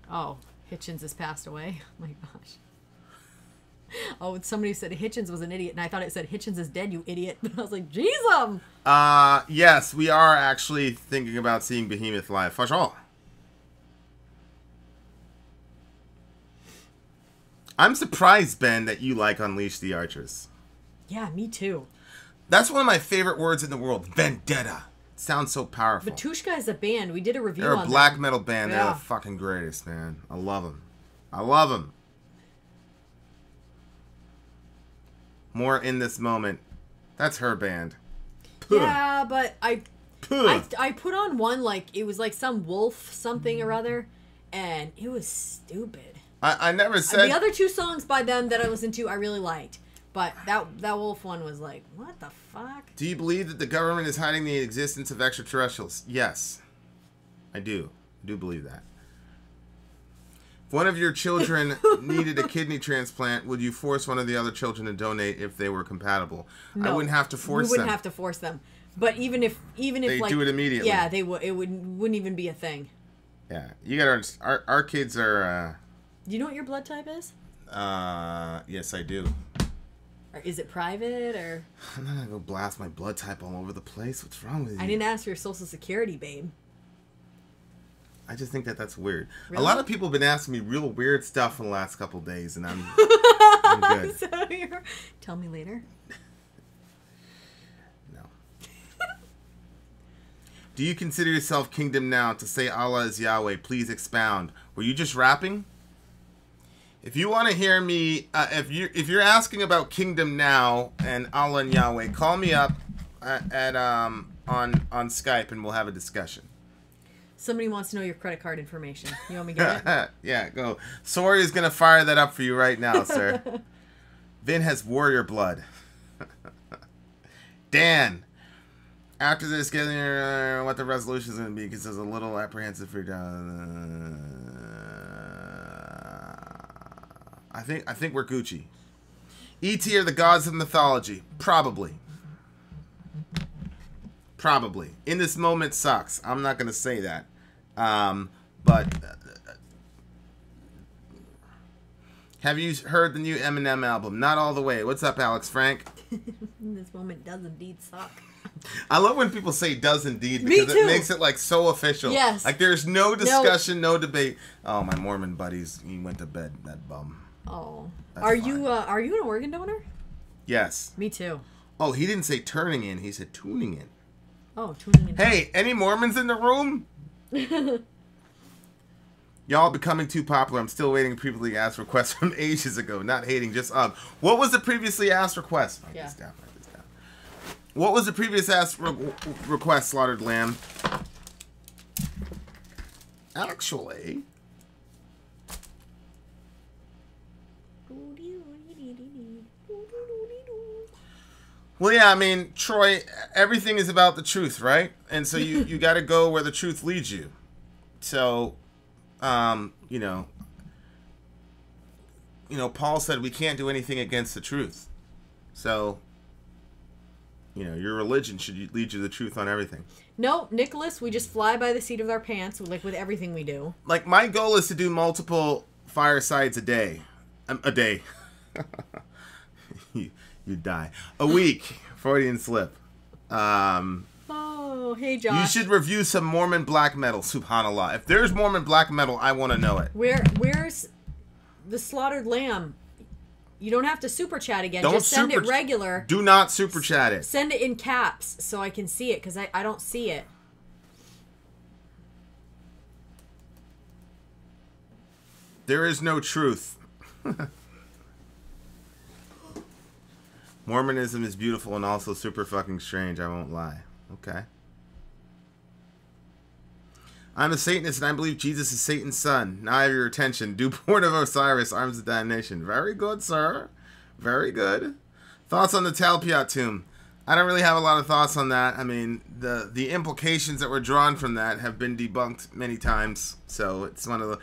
Speaker 1: Oh, Hitchens has passed away. Oh my gosh. Oh, somebody said Hitchens was an idiot, and I thought it said Hitchens is dead, you idiot. But I was like, Jesus!
Speaker 2: Yes, we are actually thinking about seeing Behemoth live, for sure. I'm surprised, Ben, that you like Unleash the Archers.
Speaker 1: Yeah, me too.
Speaker 2: That's one of my favorite words in the world, vendetta. It sounds so powerful.
Speaker 1: Batushka is a band. We did a review on them.
Speaker 2: They're a black metal band.
Speaker 1: Yeah.
Speaker 2: They're the fucking greatest, man. I love them. I love them. More in this moment. That's her band. Puh.
Speaker 1: Yeah, but I put on one, it was some wolf something or other, and it was stupid.
Speaker 2: I never said...
Speaker 1: The other two songs by them that I listened to, I really liked. But that wolf one was like, what the fuck?
Speaker 2: Do you believe that the government is hiding the existence of extraterrestrials? Yes. I do. I do believe that. If one of your children needed a kidney transplant, would you force one of the other children to donate if they were compatible?
Speaker 1: No,
Speaker 2: I wouldn't have to force them.
Speaker 1: We wouldn't have to force them. But even if
Speaker 2: they do it immediately.
Speaker 1: Yeah, they would. It wouldn't even be a thing.
Speaker 2: Yeah, you gotta understand. Our kids are.
Speaker 1: Do you know what your blood type is?
Speaker 2: Yes, I do.
Speaker 1: Or is it private or?
Speaker 2: I'm not gonna go blast my blood type all over the place. What's wrong with you?
Speaker 1: I didn't ask for your social security, babe.
Speaker 2: I just think that that's weird.
Speaker 1: Really?
Speaker 2: A lot of people have been asking me real weird stuff in the last couple of days, and I'm good.
Speaker 1: So tell me later.
Speaker 2: No. Do you consider yourself kingdom now? To say Allah is Yahweh, please expound. Were you just rapping? If you want to hear me, if you're asking about kingdom now and Allah and Yahweh, call me up on Skype and we'll have a discussion.
Speaker 1: Somebody wants to know your credit card information. You want me to get it?
Speaker 2: Yeah, go. Sori is going to fire that up for you right now, sir. Vin has warrior blood. Dan, after this, get what the resolution is going to be, because it's a little apprehensive for I think we're Gucci. E.T. are the gods of mythology. Probably. Probably. In this moment sucks. I'm not going to say that. But have you heard the new Eminem album? Not all the way. What's up, Alex Frank?
Speaker 1: This moment does indeed suck.
Speaker 2: I love when people say does indeed because it makes it so official.
Speaker 1: Yes.
Speaker 2: There's no discussion, no debate. Oh, my Mormon buddies, he went to bed, that bum.
Speaker 1: Oh.
Speaker 2: That's
Speaker 1: are
Speaker 2: fine.
Speaker 1: you an organ donor?
Speaker 2: Yes.
Speaker 1: Me too.
Speaker 2: Oh, he didn't say turning in, he said tuning in.
Speaker 1: Oh, tuning in.
Speaker 2: Hey, any Mormons in the room? Y'all becoming too popular. I'm still waiting for previously asked requests from ages ago. Not hating, just What was the previously asked request? Write this down. What was the previous asked request, Slaughtered Lamb? Actually... Well, yeah, I mean, Troy, everything is about the truth, right? And so you got to go where the truth leads you. So, you know, Paul said we can't do anything against the truth. So, you know, your religion should lead you to the truth on everything.
Speaker 1: No, Nicholas, we just fly by the seat of our pants, like with everything we do.
Speaker 2: Like, my goal is to do multiple firesides a day. A day. You die. A week. Freudian slip.
Speaker 1: Oh, hey, Josh.
Speaker 2: You should review some Mormon black metal, subhanAllah. If there's Mormon black metal, I want to know it.
Speaker 1: Where's the Slaughtered Lamb? You don't have to super chat again. Just send it regular.
Speaker 2: Do not super chat it.
Speaker 1: Send it in caps so I can see it, because I don't see it.
Speaker 2: There is no truth. Mormonism is beautiful and also super fucking strange, I won't lie. Okay. I'm a Satanist and I believe Jesus is Satan's son. Now I have your attention. Dewborn of Osiris, arms of damnation. Very good, sir. Very good. Thoughts on the Talpiot tomb? I don't really have a lot of thoughts on that. I mean, the implications that were drawn from that have been debunked many times. So it's one of the...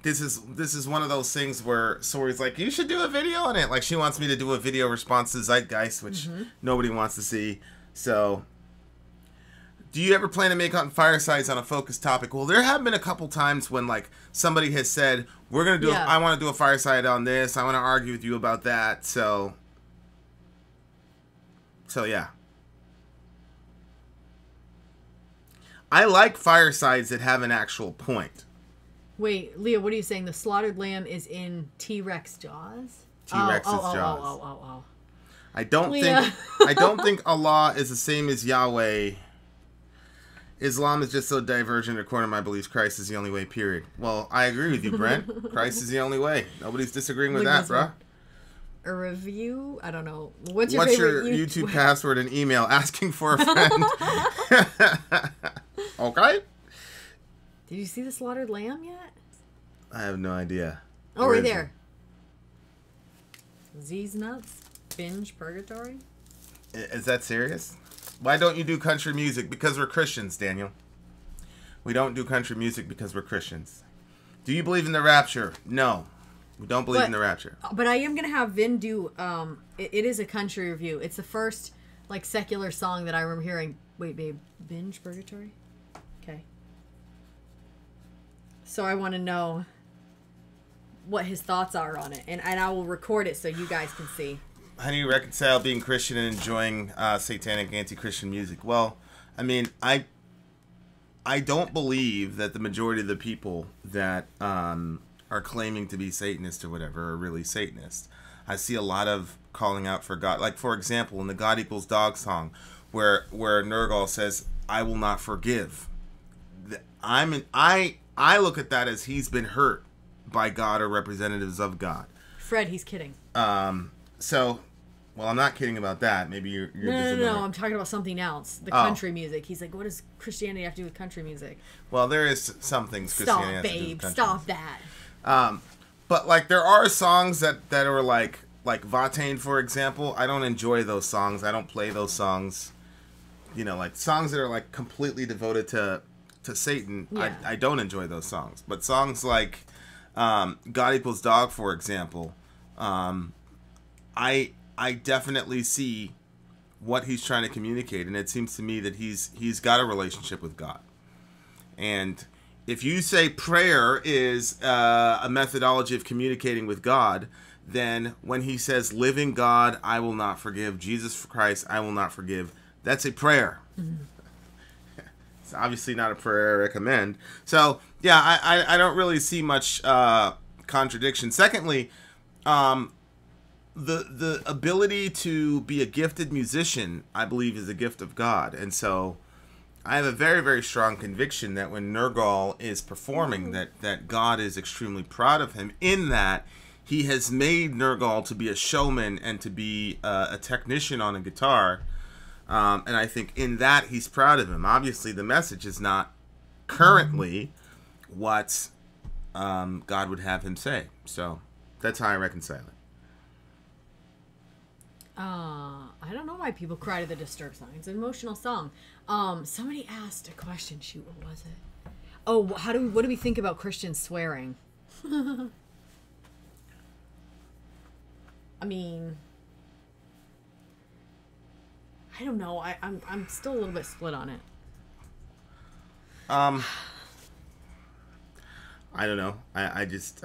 Speaker 2: This is one of those things where Sori's like, you should do a video on it. Like, she wants me to do a video response to Zeitgeist, which nobody wants to see. So, do you ever plan to make on firesides on a focused topic? Well, there have been a couple times when, like, somebody has said, we're going to do, I want to do a fireside on this. I want to argue with you about that. So yeah. I like firesides that have an actual point.
Speaker 1: Wait, Leah, what are you saying? The Slaughtered Lamb is in T-Rex jaws?
Speaker 2: T-Rex's jaws.
Speaker 1: Oh.
Speaker 2: I don't think Allah is the same as Yahweh. Islam is just so divergent according to my beliefs. Christ is the only way, period. Well, I agree with you, Brent. Christ is the only way. Nobody's disagreeing with that, bruh.
Speaker 1: A review? I don't know. What's your
Speaker 2: YouTube password and email? Asking for a friend. Okay.
Speaker 1: Did you see the Slaughtered Lamb yet?
Speaker 2: I have no idea.
Speaker 1: Oh, right there. Z's Nuts? Binge Purgatory?
Speaker 2: Is that serious? Why don't you do country music? Because we're Christians, Daniel. We don't do country music because we're Christians. Do you believe in the rapture? No. We don't believe in the rapture.
Speaker 1: But I am going to have Vin do, it is a country review. It's the first, like, secular song that I remember hearing. Wait, babe. Binge Purgatory? Okay. So I want to know what his thoughts are on it. And I will record it so you guys can see.
Speaker 2: How do you reconcile being Christian and enjoying satanic anti-Christian music? Well, I mean, I don't believe that the majority of the people that are claiming to be Satanists or whatever are really Satanists. I see a lot of calling out for God. Like, for example, in the God Equals Dog song, where Nergal says, I will not forgive. I look at that as he's been hurt by God or representatives of God.
Speaker 1: Fred, he's kidding.
Speaker 2: So, well, I'm not kidding about that. Maybe you're
Speaker 1: No, I'm talking about something else. The country music. He's like, what does Christianity have to do with country music?
Speaker 2: Well, there is some things Christianity has to do with country
Speaker 1: Stop
Speaker 2: music.
Speaker 1: that.
Speaker 2: But, like, there are songs that are like Vatain, for example. I don't enjoy those songs. I don't play those songs. You know, like, songs that are, like, completely devoted to Satan. Yeah. I don't enjoy those songs. But songs like God Equals Dog, for example, I definitely see what he's trying to communicate, and it seems to me that he's got a relationship with God. And if you say prayer is a methodology of communicating with God, then when he says, living God, I will not forgive, Jesus Christ, I will not forgive, that's a prayer. Mm-hmm. It's obviously not a prayer I recommend. So, yeah, I don't really see much contradiction. Secondly, the ability to be a gifted musician, I believe, is a gift of God. And so I have a very, very strong conviction that when Nergal is performing, that God is extremely proud of him, in that he has made Nergal to be a showman and to be a technician on a guitar. And I think in that he's proud of him. Obviously, the message is not currently what God would have him say. So that's how I reconcile it.
Speaker 1: I don't know why people cry to the Disturbed song. It's an emotional song. Somebody asked a question. Shoot, what was it? Oh, what do we think about Christians swearing? I mean, I don't know. I'm still a little bit split on it.
Speaker 2: I don't know. I just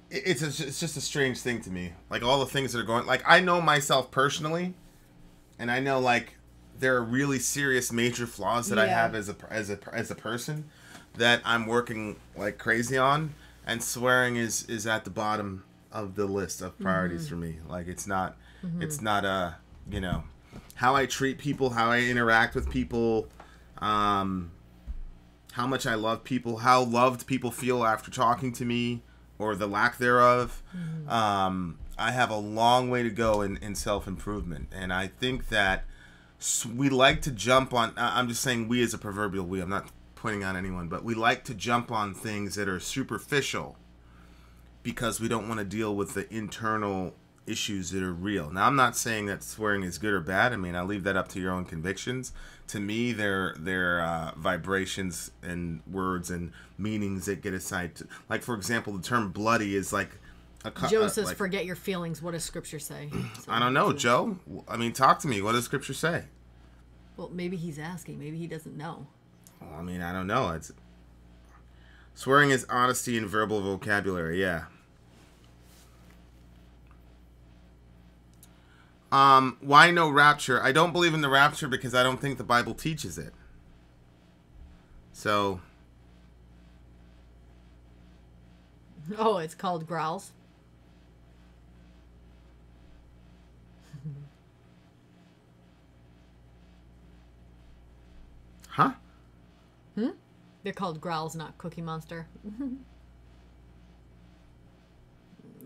Speaker 2: it's just a strange thing to me. Like all the things that are going, like I know myself personally, and I know like there are really serious major flaws that I have as a person that I'm working like crazy on, and swearing is at the bottom of the list of priorities for me. Like it's not you know, how I treat people, how I interact with people, how much I love people, how loved people feel after talking to me, or the lack thereof. I have a long way to go in self-improvement. And I think that we like to jump on, I'm just saying we as a proverbial we, I'm not pointing on anyone, but we like to jump on things that are superficial because we don't want to deal with the internal issues that are real. Now, I'm not saying that swearing is good or bad. I mean, I leave that up to your own convictions. To me, they're vibrations and words and meanings that get assigned to, like, for example, the term bloody is like
Speaker 1: Joe says, like, forget your feelings. What does Scripture say? So
Speaker 2: I don't know, Joe. I mean, talk to me. What does Scripture say?
Speaker 1: Well, maybe he's asking. Maybe he doesn't know.
Speaker 2: Well, I mean, I don't know. It's swearing is honesty in verbal vocabulary. Yeah. Why no rapture? I don't believe in the rapture because I don't think the Bible teaches it. So.
Speaker 1: Oh, it's called growls.
Speaker 2: Huh?
Speaker 1: They're called growls, not Cookie Monster.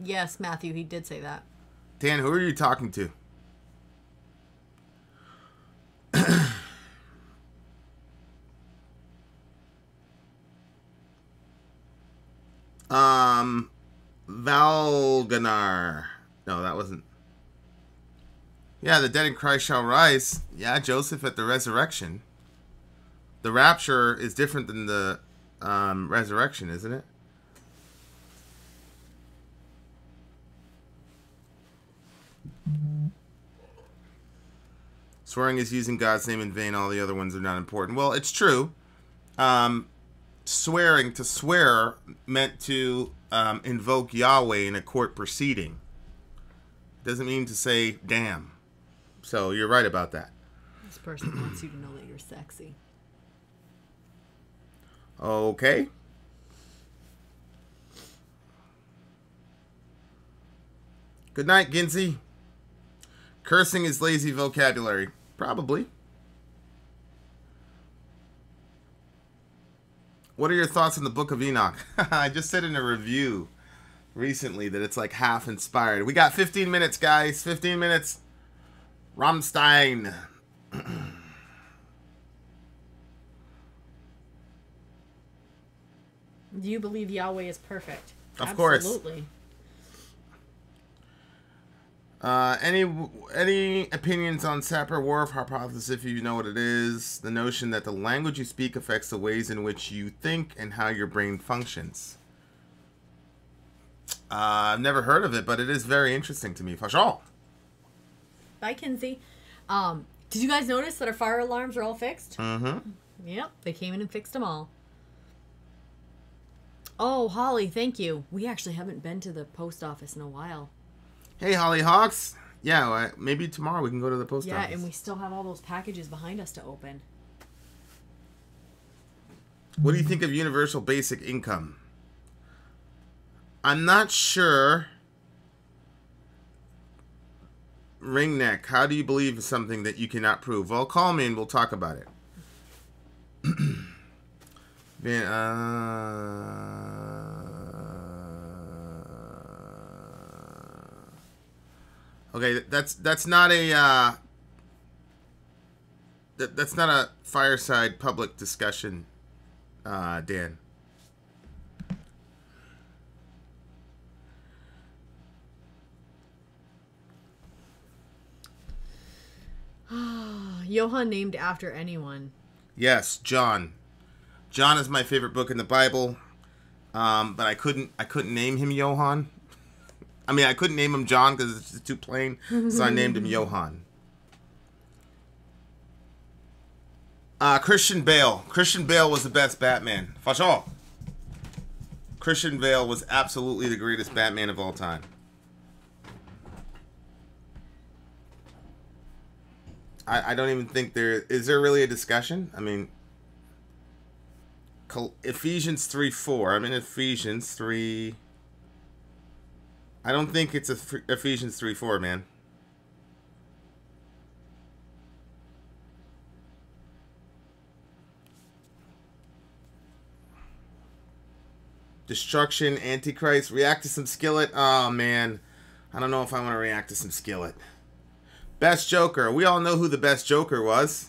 Speaker 1: Yes, Matthew, he did say that.
Speaker 2: Dan, who are you talking to? Valganar. No, that wasn't. Yeah, the dead in Christ shall rise. Yeah, Joseph at the resurrection. The rapture is different than the resurrection, isn't it? Swearing is using God's name in vain. All the other ones are not important. Well, it's true. Swearing, to swear, meant to invoke Yahweh in a court proceeding. Doesn't mean to say damn. So you're right about that.
Speaker 1: This person wants you to know that you're sexy.
Speaker 2: Okay. Good night, Ginzy. Cursing is lazy vocabulary. Probably. What are your thoughts on the Book of Enoch? I just said in a review recently that it's like half inspired. We got 15 minutes, guys. 15 minutes. Rammstein.
Speaker 1: Do you believe Yahweh is perfect?
Speaker 2: Of course.
Speaker 1: Absolutely.
Speaker 2: Any opinions on Sapir-Whorf hypothesis, if you know what it is? The notion that the language you speak affects the ways in which you think and how your brain functions. I've never heard of it, but it is very interesting to me, for sure.
Speaker 1: Bye, Kinsey. Did you guys notice that our fire alarms are all fixed?
Speaker 2: Mm-hmm.
Speaker 1: Yep, they came in and fixed them all. Oh, Holly, thank you. We actually haven't been to the post office in a while.
Speaker 2: Hey, Holly Hawks. Yeah, maybe tomorrow we can go to the post office.
Speaker 1: Yeah, and we still have all those packages behind us to open.
Speaker 2: What do you think of universal basic income? I'm not sure Ringneck, how do you believe in something that you cannot prove? Well, call me and we'll talk about it. Man, okay, that's not a that's not a fireside public discussion, Dan.
Speaker 1: Johann named after anyone.
Speaker 2: Yes, John. John is my favorite book in the Bible, but I couldn't name him Johann. I mean, I couldn't name him John because it's just too plain, so I named him Johann. Christian Bale. Christian Bale was the best Batman. For sure. Christian Bale was absolutely the greatest Batman of all time. I don't even think is there really a discussion? I mean, Ephesians 3:4. I'm in Ephesians 3. I don't think it's Ephesians 3:4, man. Destruction, Antichrist, react to some Skillet. Oh, man. I don't know if I want to react to some Skillet. Best Joker. We all know who the best Joker was.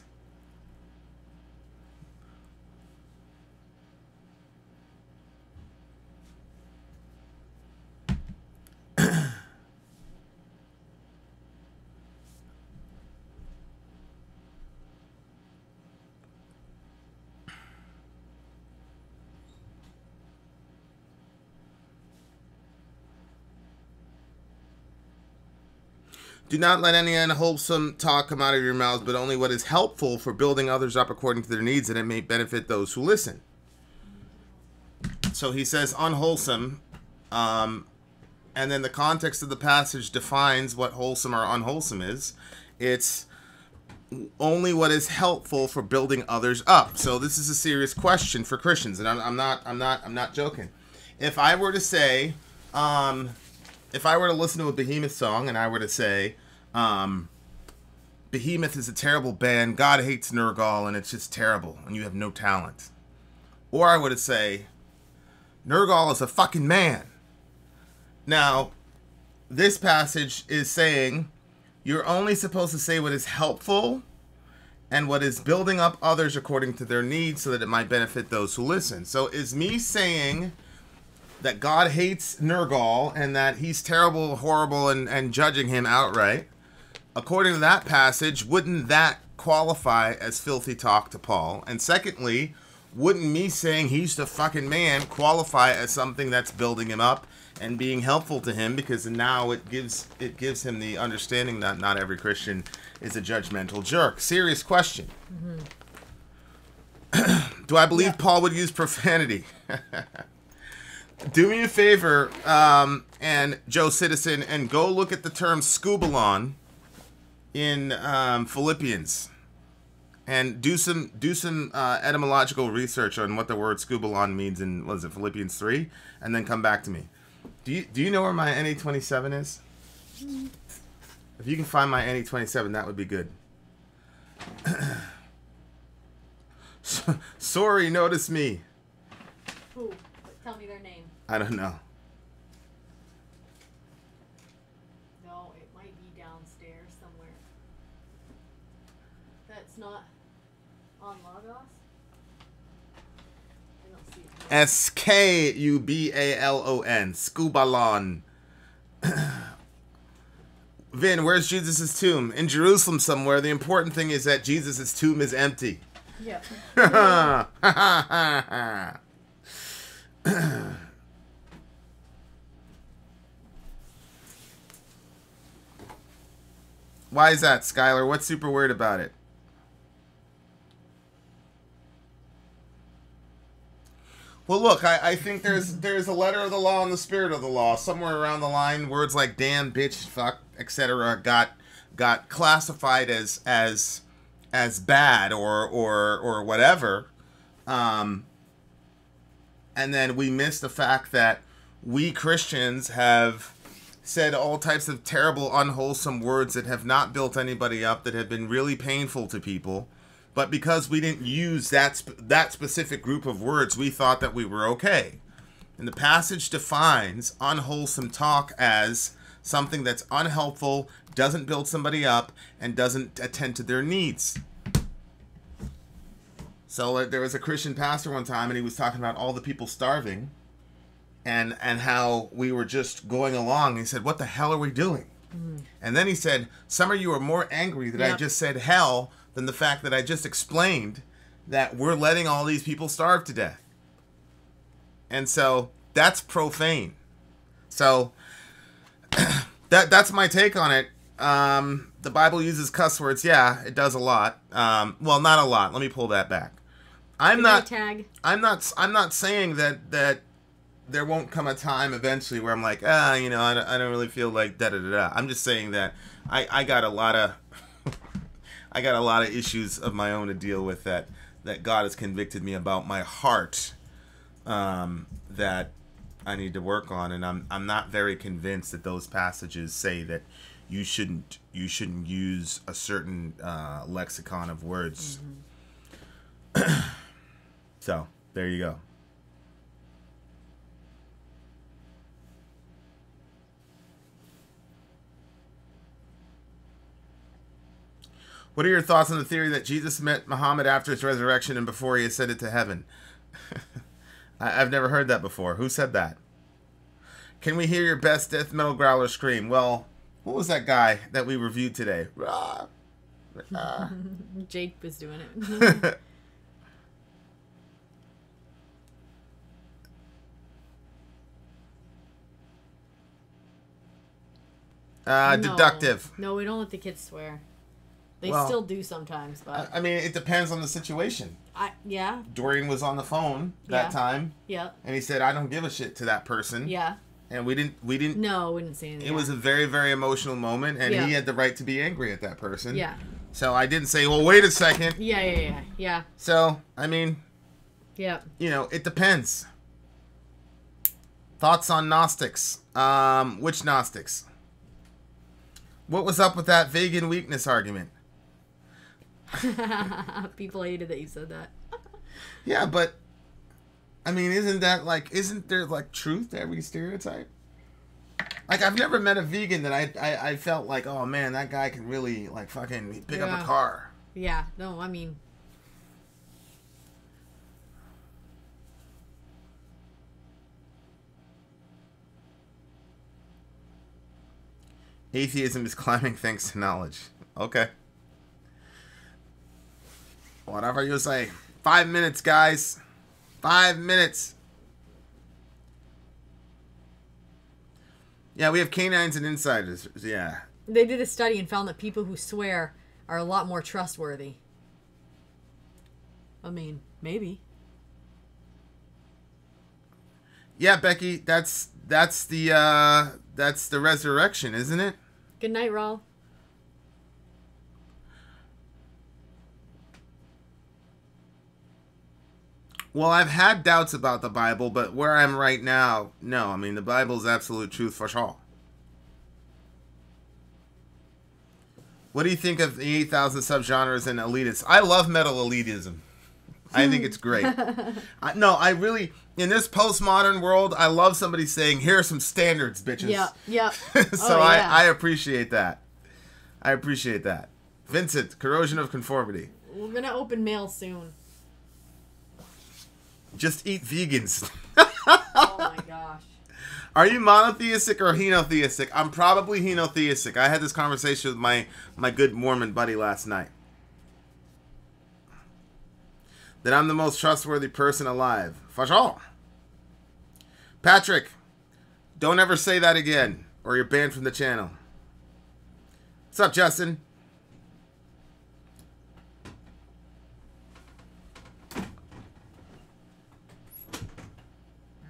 Speaker 2: Do not let any unwholesome talk come out of your mouths, but only what is helpful for building others up according to their needs, that it may benefit those who listen. So he says unwholesome, and then the context of the passage defines what wholesome or unwholesome is. It's only what is helpful for building others up. So this is a serious question for Christians, and I'm not joking. If I were to say, if I were to listen to a Behemoth song and I were to say, Behemoth is a terrible band, God hates Nergal, and it's just terrible, and you have no talent. Or I would say, Nergal is a fucking man. Now, this passage is saying you're only supposed to say what is helpful and what is building up others according to their needs so that it might benefit those who listen. So is me saying that God hates Nergal and that he's terrible, horrible, and judging him outright, according to that passage, wouldn't that qualify as filthy talk to Paul? And secondly, wouldn't me saying he's the fucking man qualify as something that's building him up and being helpful to him, because now it gives him the understanding that not every Christian is a judgmental jerk? Serious question. Mm-hmm. Do I believe Paul would use profanity? Do me a favor, and Joe Citizen, and go look at the term scubalon in Philippians, and do some etymological research on what the word scubalon means in, what is it, Philippians 3, and then come back to me. Do you know where my NA27 is? If you can find my NA27, that would be good. Sorry, notice me.
Speaker 1: Who? Tell me their name.
Speaker 2: I don't know.
Speaker 1: No, it might be downstairs somewhere. That's not on Logos? I don't see it.
Speaker 2: Skubalon. Scubalon. Vin, where's Jesus' tomb? In Jerusalem somewhere. The important thing is that Jesus' tomb is empty.
Speaker 1: Yeah.
Speaker 2: Why is that, Skylar? What's super weird about it? Well, look, I think there's a letter of the law and the spirit of the law. Somewhere around the line, words like damn, bitch, fuck, etc. got classified as bad or whatever. And then we miss the fact that we Christians have said all types of terrible, unwholesome words that have not built anybody up, that have been really painful to people. But because we didn't use that specific group of words, we thought that we were okay. And the passage defines unwholesome talk as something that's unhelpful, doesn't build somebody up, and doesn't attend to their needs. So there was a Christian pastor one time, and he was talking about all the people starving, and how we were just going along. He said, "What the hell are we doing?" And then he said, "Some of you are more angry that I just said hell than the fact that I just explained that we're letting all these people starve to death." And so that's profane. So that's my take on it. The Bible uses cuss words. Yeah, it does a lot. Well, not a lot. Let me pull that back. I'm not saying that there won't come a time eventually where I'm like, I don't really feel like da da da da. I'm just saying that I got a lot of I got a lot of issues of my own to deal with that God has convicted me about my heart, that I need to work on, and I'm not very convinced that those passages say that you shouldn't use a certain lexicon of words. So there you go. What are your thoughts on the theory that Jesus met Muhammad after his resurrection and before he ascended to heaven? I've never heard that before. Who said that? Can we hear your best death metal growler scream? Well, what was that guy that we reviewed today?
Speaker 1: Jake was doing it.
Speaker 2: Deductive.
Speaker 1: No, we don't let the kids swear. They still do sometimes, but
Speaker 2: I mean, it depends on the situation.
Speaker 1: Yeah.
Speaker 2: Dorian was on the phone that time.
Speaker 1: Yeah.
Speaker 2: And he said, "I don't give a shit" to that person.
Speaker 1: Yeah.
Speaker 2: And we didn't.
Speaker 1: No, we didn't say anything.
Speaker 2: It was a very, very emotional moment, and he had the right to be angry at that person.
Speaker 1: Yeah.
Speaker 2: So I didn't say, "Well, wait a second."
Speaker 1: Yeah.
Speaker 2: So I mean.
Speaker 1: Yeah.
Speaker 2: It depends. Thoughts on Gnostics? Which Gnostics? What was up with that vegan weakness argument?
Speaker 1: People hated that you said that.
Speaker 2: Yeah, but I mean, isn't there like truth to every stereotype? Like, I've never met a vegan that I felt like, oh man, that guy can really like fucking pick up a car.
Speaker 1: Yeah, no, I mean,
Speaker 2: atheism is climbing thanks to knowledge. Okay. Whatever you say. 5 minutes, guys. 5 minutes. Yeah, we have canines and insiders. Yeah.
Speaker 1: they did a study and found that people who swear are a lot more trustworthy. I mean, maybe.
Speaker 2: Yeah, Becky, that's the resurrection, isn't it?
Speaker 1: Good night, Raul.
Speaker 2: Well, I've had doubts about the Bible, but where I'm right now, no. I mean, the Bible's absolute truth for sure. What do you think of the 8,000 subgenres and elitists? I love metal elitism. I think it's great. I really, in this postmodern world, I love somebody saying, here are some standards, bitches.
Speaker 1: Yeah.
Speaker 2: So I appreciate that. I appreciate that. Vincent, corrosion of conformity.
Speaker 1: We're going to open mail soon.
Speaker 2: Just eat vegans.
Speaker 1: Oh my gosh.
Speaker 2: Are you monotheistic or henotheistic? I'm probably henotheistic. I had this conversation with my good Mormon buddy last night. That I'm the most trustworthy person alive. For sure. Patrick, don't ever say that again, or you're banned from the channel. What's up, Justin?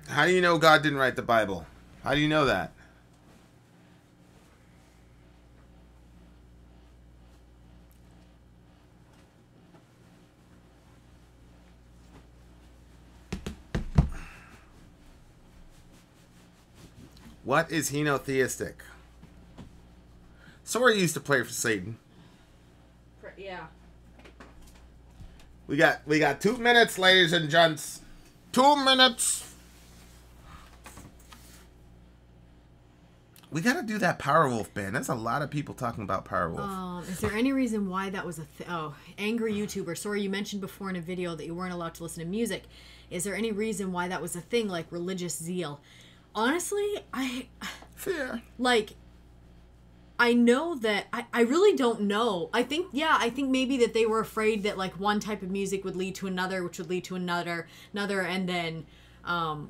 Speaker 2: How do you know God didn't write the Bible? How do you know that? What is henotheistic? Sori used to play for Satan.
Speaker 1: Yeah.
Speaker 2: We got 2 minutes, ladies and gents. 2 minutes. We got to do that Powerwolf band. There's a lot of people talking about Powerwolf.
Speaker 1: Is there any reason why that was angry YouTuber? Sorry, you mentioned before in a video that you weren't allowed to listen to music. Is there any reason why that was a thing, like religious zeal? Honestly,
Speaker 2: Fear.
Speaker 1: Like, I know that, I really don't know. I think maybe that they were afraid that, like, one type of music would lead to another, which would lead to another, and then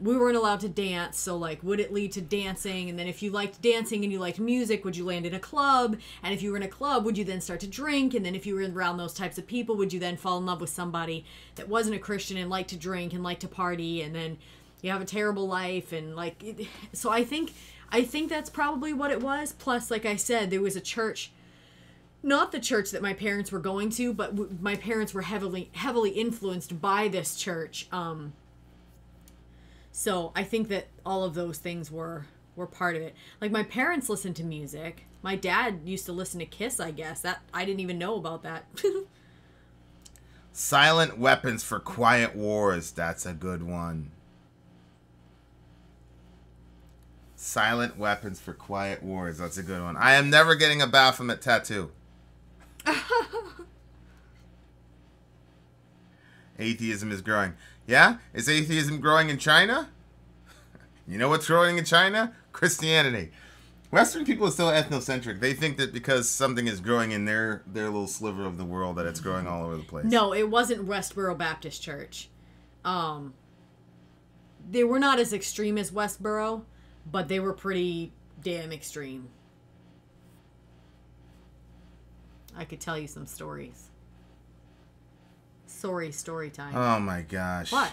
Speaker 1: we weren't allowed to dance, so, like, would it lead to dancing? And then if you liked dancing and you liked music, would you land in a club? And if you were in a club, would you then start to drink? And then if you were around those types of people, would you then fall in love with somebody that wasn't a Christian and liked to drink and liked to party? And then you have a terrible life, and, like, so I think that's probably what it was. Plus, like I said, there was a church, not the church that my parents were going to, but my parents were heavily influenced by this church. So I think that all of those things were part of it. Like, my parents listened to music. My dad used to listen to Kiss, I guess. That I didn't even know about that.
Speaker 2: Silent weapons for quiet wars. That's a good one. Silent weapons for quiet wars. That's a good one. I am never getting a Baphomet tattoo. Atheism is growing. Yeah? Is atheism growing in China? You know what's growing in China? Christianity. Western people are still ethnocentric. They think that because something is growing in their little sliver of the world that it's growing all over the place.
Speaker 1: No, it wasn't Westboro Baptist Church. They were not as extreme as Westboro, but they were pretty damn extreme. I could tell you some stories. Sorry, story time.
Speaker 2: Oh my gosh.
Speaker 1: What?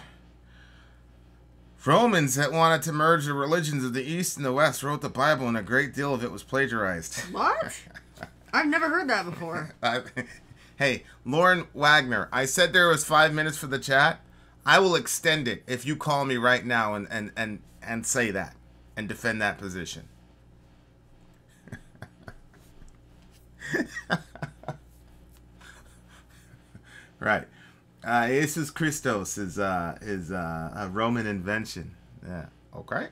Speaker 2: Romans that wanted to merge the religions of the East and the West wrote the Bible, and a great deal of it was plagiarized.
Speaker 1: What? I've never heard that before.
Speaker 2: Hey, Lauren Wagner, I said there was 5 minutes for the chat. I will extend it if you call me right now and say that and defend that position. Right. Jesus Christos is a Roman invention. Yeah. Okay.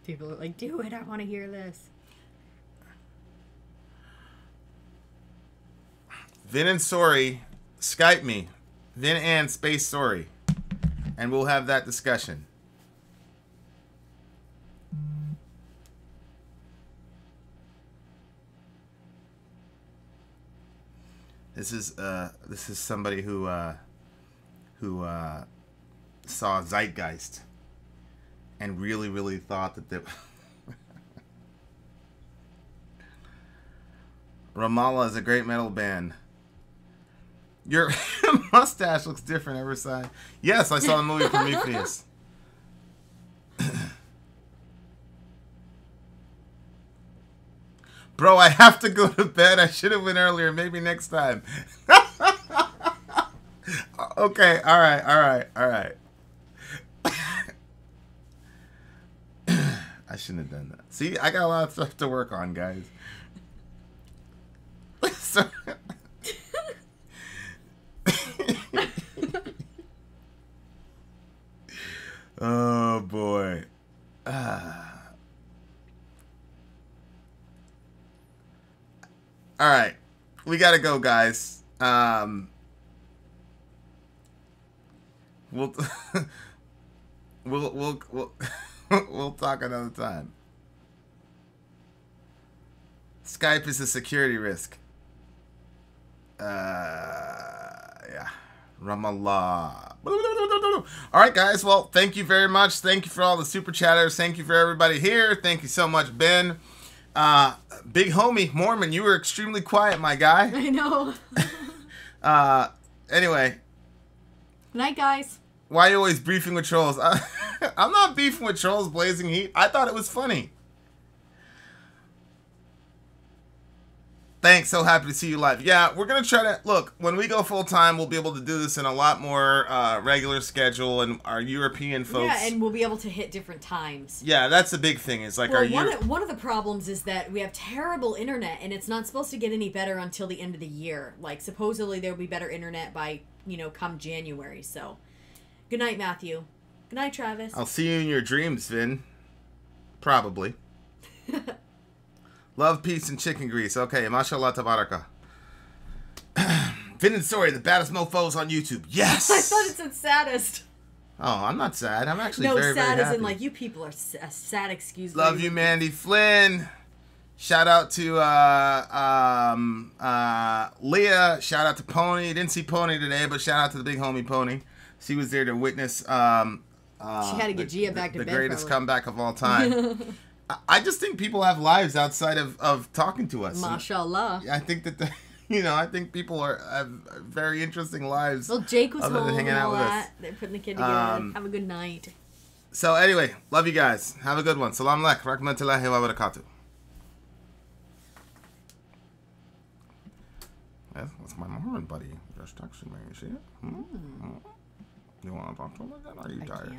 Speaker 1: People are like, do it. I want to hear this.
Speaker 2: Vin and Sori, Skype me. Vin and space Sori. And we'll have that discussion. This is somebody who saw Zeitgeist and really thought that the Ramallah is a great metal band. Your mustache looks different every side. Yes, I saw the movie Prometheus. Bro, I have to go to bed. I should have went earlier. Maybe next time. Okay, all right. I shouldn't have done that. See, I got a lot of stuff to work on, guys. So... Oh, boy. All right, we gotta go, guys. We'll we'll talk another time. Skype is a security risk. Yeah, Ramallah. All right, guys. Well, thank you very much. Thank you for all the super chatters. Thank you for everybody here. Thank you so much, Ben. Big homie Mormon, you were extremely quiet, my guy.
Speaker 1: I know.
Speaker 2: Anyway.
Speaker 1: Good night, guys.
Speaker 2: Why are you always beefing with trolls? I'm not beefing with trolls, Blazing Heat. I thought it was funny. Thanks. So happy to see you live. Yeah, we're going to try to... Look, when we go full-time, we'll be able to do this in a lot more regular schedule, and our European folks...
Speaker 1: Yeah, and we'll be able to hit different times.
Speaker 2: Yeah, that's the big thing. Is like
Speaker 1: one of the problems is that we have terrible internet, and it's not supposed to get any better until the end of the year. Like, supposedly there'll be better internet by, come January, so... Good night, Matthew. Good night, Travis.
Speaker 2: I'll see you in your dreams, Vin. Probably. Love, peace, and chicken grease. Okay, mashallah tabaraka. Vin and Sori, the baddest mofos on YouTube. Yes!
Speaker 1: I thought it said saddest.
Speaker 2: Oh, I'm not sad. I'm actually
Speaker 1: very, very happy. No, sad as in, like, you people are sad, excuse me.
Speaker 2: Love you, Mandy Flynn. Shout out to Leah. Shout out to Pony. Didn't see Pony today, but shout out to the big homie Pony. She was there to witness
Speaker 1: she had to get Gia back to
Speaker 2: the
Speaker 1: bed. The
Speaker 2: greatest comeback of all time. I just think people have lives outside of talking to us.
Speaker 1: Mashallah.
Speaker 2: I think that, I think people have very interesting lives.
Speaker 1: Well, Jake was home and all that. They're putting the kid together. Have a good night.
Speaker 2: So anyway, love you guys. Have a good one. Salam alaikum. Rahmatullahi wa barakatuh. That's my Mormon buddy. Just texting me. You see it? You want to talk to him again? Or are you tired?